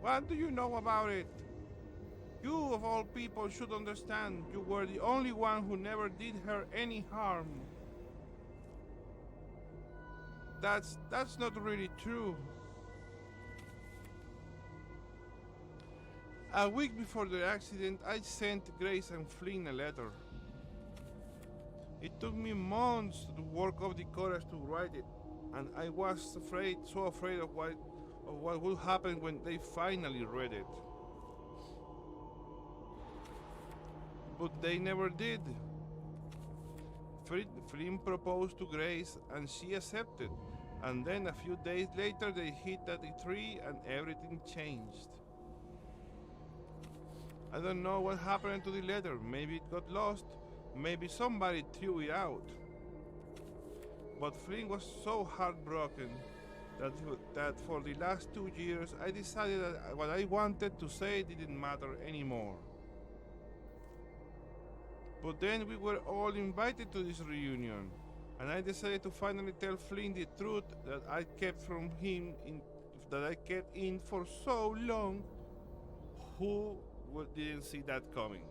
What do you know about it? You, of all people, should understand. You were the only one who never did her any harm. That's not really true. A week before the accident, I sent Grace and Flynn a letter. It took me months to work up the courage to write it, and I was so afraid of what would happen when they finally read it. But they never did. Flynn proposed to Grace and she accepted, and then a few days later they hit at the tree and everything changed. I don't know what happened to the letter. Maybe it got lost. Maybe somebody threw it out. But Flynn was so heartbroken that for the last 2 years I decided that what I wanted to say didn't matter anymore. But then we were all invited to this reunion, and I decided to finally tell Flynn the truth that I kept in for so long. Who didn't see that coming.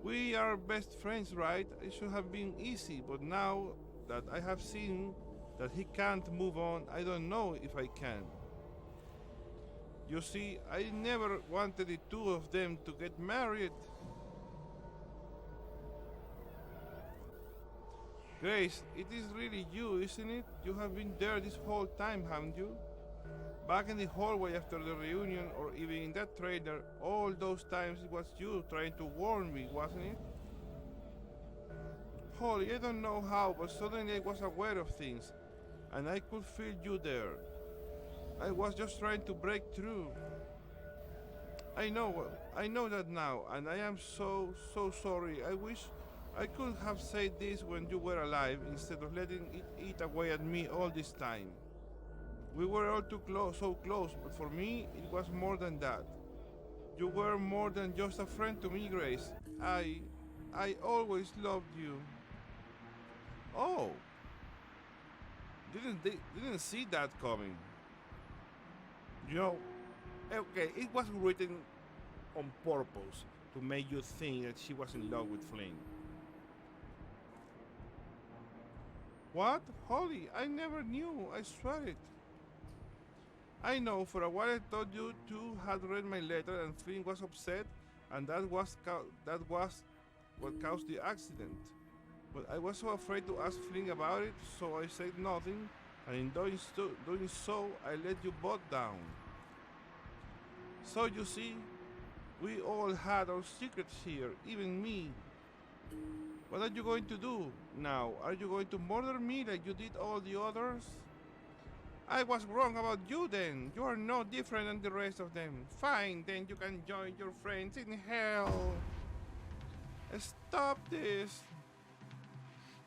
We are best friends, right? It should have been easy, but now that I have seen that he can't move on, I don't know if I can. You see, I never wanted the two of them to get married. Grace, it is really you, isn't it? You have been there this whole time, haven't you? Back in the hallway after the reunion, or even in that trailer, all those times it was you trying to warn me, wasn't it? Holly, I don't know how, but suddenly I was aware of things, and I could feel you there. I was just trying to break through. I know that now, and I am so sorry. I wish I could have said this when you were alive instead of letting it eat away at me all this time. We were all so close, but for me, it was more than that. You were more than just a friend to me, Grace. I always loved you. Oh, didn't see that coming. You know, okay, it was written on purpose to make you think that she was in love with Flynn. What? Holly, I never knew. I swear it. I know, for a while I thought you two had read my letter and Flynn was upset, and that was what caused the accident. But I was so afraid to ask Flynn about it, so I said nothing, and in doing so, I let you both down. So you see, we all had our secrets here, even me. What are you going to do now? Are you going to murder me like you did all the others? I was wrong about you then. You are no different than the rest of them. Fine, then you can join your friends in hell. Stop this.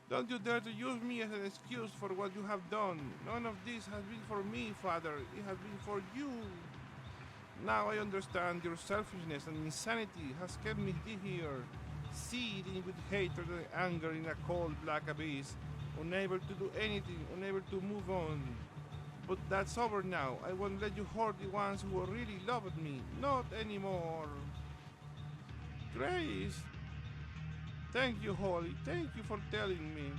Don't you dare to use me as an excuse for what you have done. None of this has been for me, Father. It has been for you. Now I understand your selfishness and insanity has kept me here, seething with hatred and anger in a cold black abyss, unable to do anything, unable to move on. But that's over now. I won't let you hurt the ones who really loved me. Not anymore. Grace. Thank you, Holly. Thank you for telling me.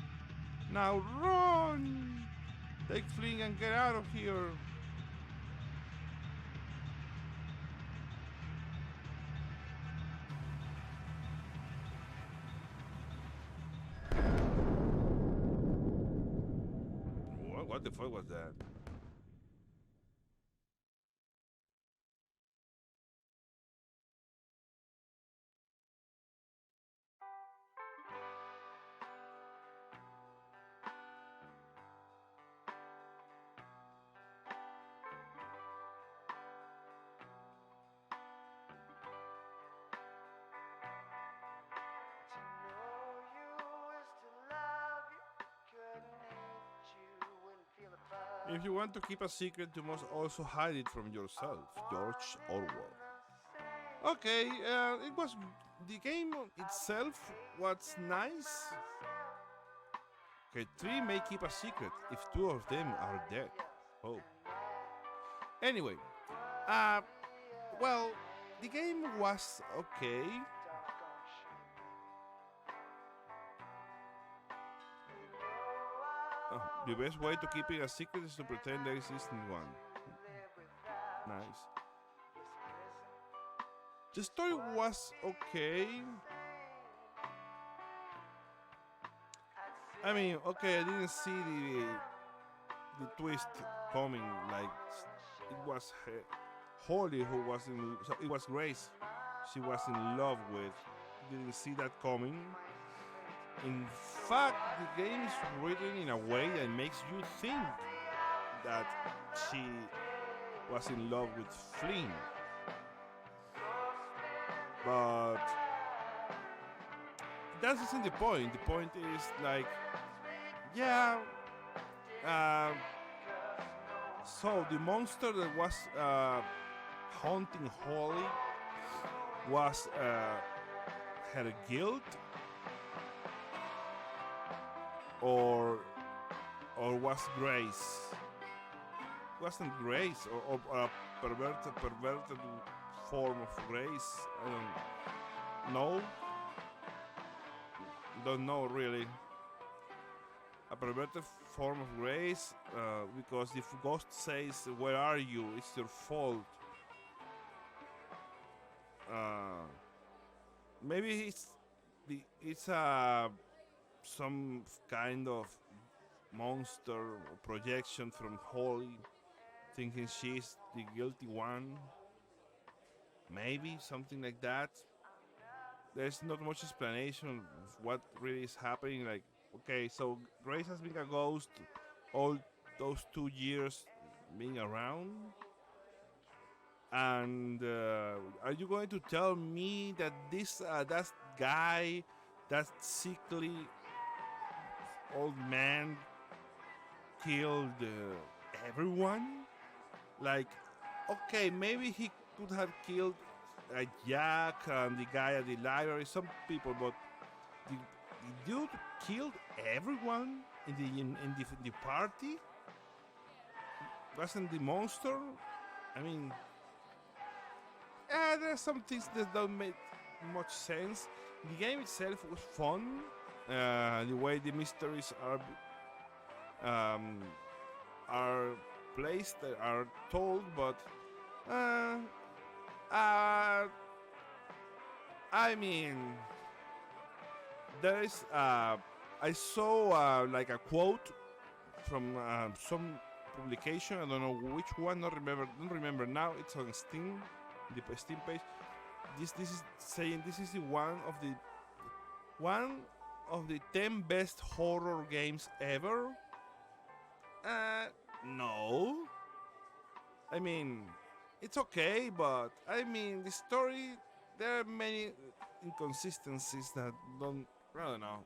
Now run! Take Flynn and get out of here. What the fuck was that? If you want to keep a secret, you must also hide it from yourself. George Orwell. Okay, it was the game itself was nice. Okay, three may keep a secret if two of them are dead. Oh. Anyway, well, the game was okay. The best way to keep it a secret is to pretend there isn't one. Nice. The story was okay. I mean, okay, I didn't see the twist coming. Like it was Holly who was in. So it was Grace. She was in love with. Didn't see that coming. In fact, the game is written in a way that makes you think that she was in love with Flynn. But that isn't the point. The point is like, yeah. So the monster that was haunting Holly was her guilt. Or was Grace? Wasn't Grace or a perverted form of grace. I don't know. Don't know really. A perverted form of grace, because if ghost says, "Where are you?" It's your fault. Uh, Maybe it's some kind of monster or projection from Holly, thinking she's the guilty one. Maybe something like that. There's not much explanation of what really is happening. Like, okay, so Grace has been a ghost all those 2 years being around. And are you going to tell me that that guy, that sickly old man, killed everyone? Like, okay, maybe he could have killed Jack and the guy at the library, some people, but the dude killed everyone in the party. Wasn't the monster? I mean, there are some things that don't make much sense. The game itself was fun. The way the mysteries um, are placed, are told, but uh, uh, I mean, there is. I saw like a quote from some publication. I don't know which one. Don't remember now. It's on Steam, the Steam page. This is saying this is one of the 10 best horror games ever. No. I mean, it's okay, but I mean the story. There are many inconsistencies that I don't know,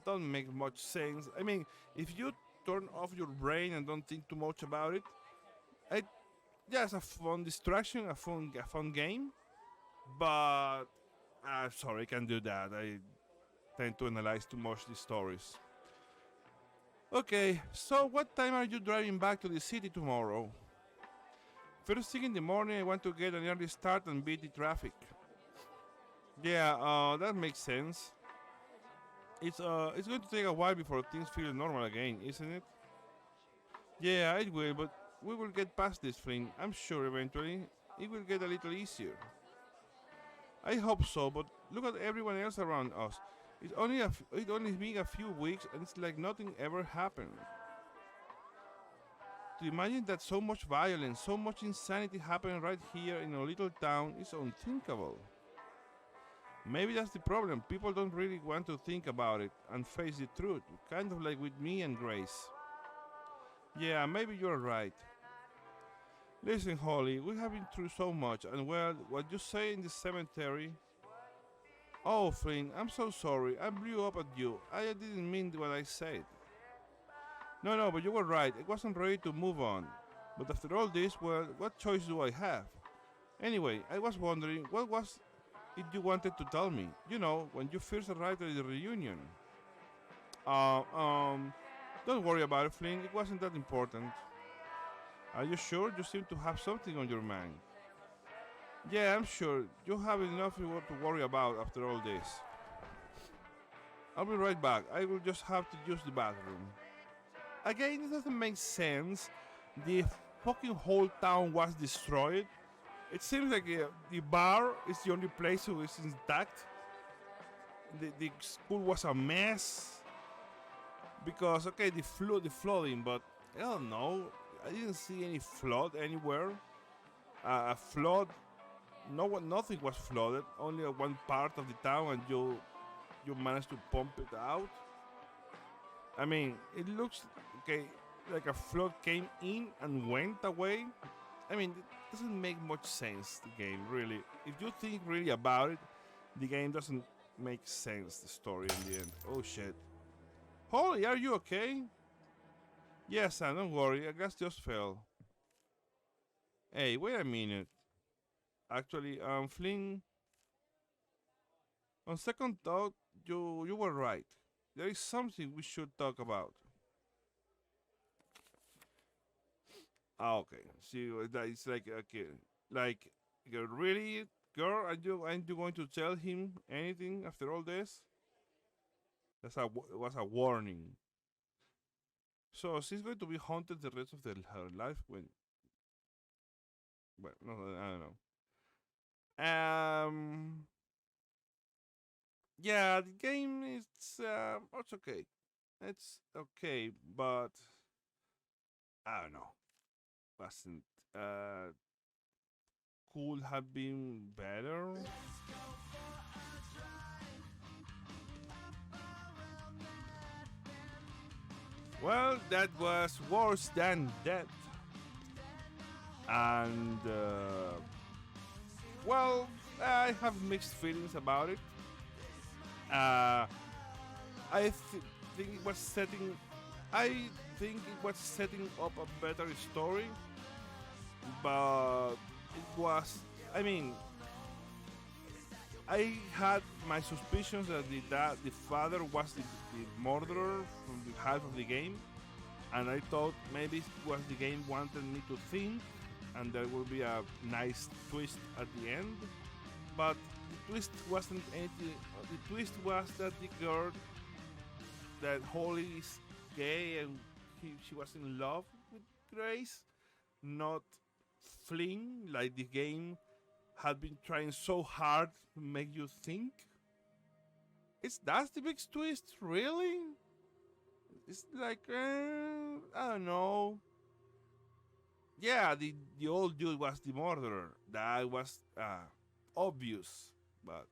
don't make much sense. I mean, if you turn off your brain and don't think too much about it, it just a fun distraction, a fun game. But sorry, I can't do that. I tend to analyze too much the stories. Okay, so what time are you driving back to the city tomorrow? First thing in the morning, I want to get an early start and beat the traffic. Yeah, that makes sense. It's going to take a while before things feel normal again, isn't it? Yeah, it will, but we will get past this thing. I'm sure eventually it will get a little easier. I hope so, but look at everyone else around us. It only been a few weeks, and it's like nothing ever happened. To imagine that so much violence, so much insanity happened right here in a little town is unthinkable. Maybe that's the problem. People don't really want to think about it and face the truth, kind of like with me and Grace. Yeah, maybe you're right. Listen, Holly, we have been through so much, and well, what you say in the cemetery. Oh, Flynn, I'm so sorry. I blew up at you. I didn't mean what I said. No, but you were right. I wasn't ready to move on. But after all this, well, what choice do I have? Anyway, I was wondering, what was it you wanted to tell me? You know, when you first arrived at the reunion. Uh, um, don't worry about it, Flynn. It wasn't that important. Are you sure? You seem to have something on your mind. Yeah, I'm sure. You have enough to worry about after all this. I'll be right back. I will just have to use the bathroom. Again, it doesn't make sense. The fucking whole town was destroyed. It seems like the bar is the only place who is intact. The school was a mess. Because, okay, the flooding, but I don't know. I didn't see any flood anywhere. A flood, nothing was flooded. Only one part of the town, and you managed to pump it out. I mean, it looks okay like a flood came in and went away. I mean, it doesn't make much sense. The game really, if you think really about it, the game doesn't make sense. The story in the end. Oh shit! Holly, are you okay? Yes, Sam. Don't worry. I guess just fell. Hey, wait a minute. Actually, Flynn. On second thought, you were right. There is something we should talk about. Ah, okay. See, that it's like okay, like Really, girl, aren't you going to tell him anything after all this? Was a warning. So she's going to be haunted the rest of her life when. Well, no, I don't know. Yeah, the game it's okay. It's okay, but I don't know. Wasn't uh could have been better. Well, that was worse than that. And well, I have mixed feelings about it. Uh, think it was setting. I think it was setting up a better story, but it was. I mean, I had my suspicions that the father was the murderer from the half of the game, and I thought maybe it was the game wanted me to think, and there will be a nice twist at the end. But the twist wasn't anything. The twist was that the girl, that Holly is gay and she was in love with Grace, not Flynn, like the game had been trying so hard to make you think. That's the big twist, really? It's like I don't know. Yeah, the old dude was the murderer. That was obvious, but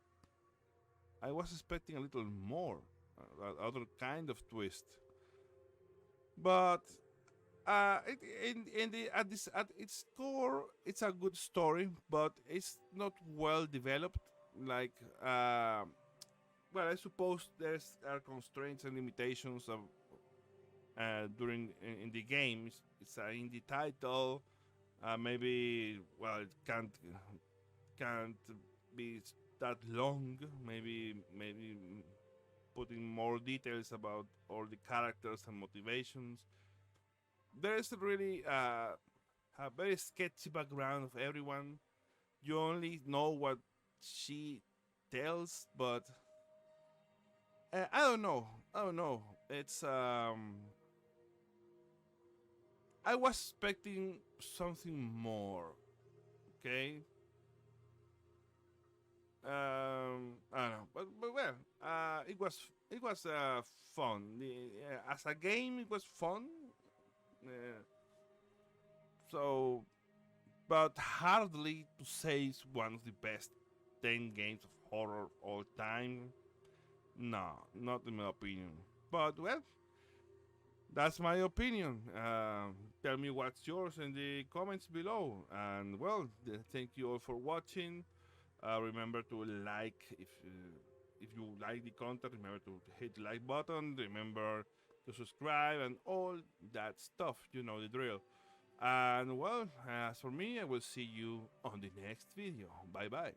I was expecting a little more, other kind of twist. But in the at its core, it's a good story, but it's not well developed. Like, well, I suppose there's constraints and limitations of during in the games. It's in the title. Maybe well, it can't be that long. Maybe putting more details about all the characters and motivations. There's really a very sketchy background of everyone. You only know what she tells, but I don't know. I don't know. It's I was expecting something more. Okay. I don't know, but well, it was fun. As a game, it was fun. Uh, so, but hardly to say it's one of the best 10 games of horror all time. No, not in my opinion. But well, that's my opinion. Tell me what's yours in the comments below. And well, thank you all for watching. Remember to like if you like the content. Remember to hit the like button. Remember to subscribe and all that stuff. You know the drill. And well, as for me, I will see you on the next video. Bye bye.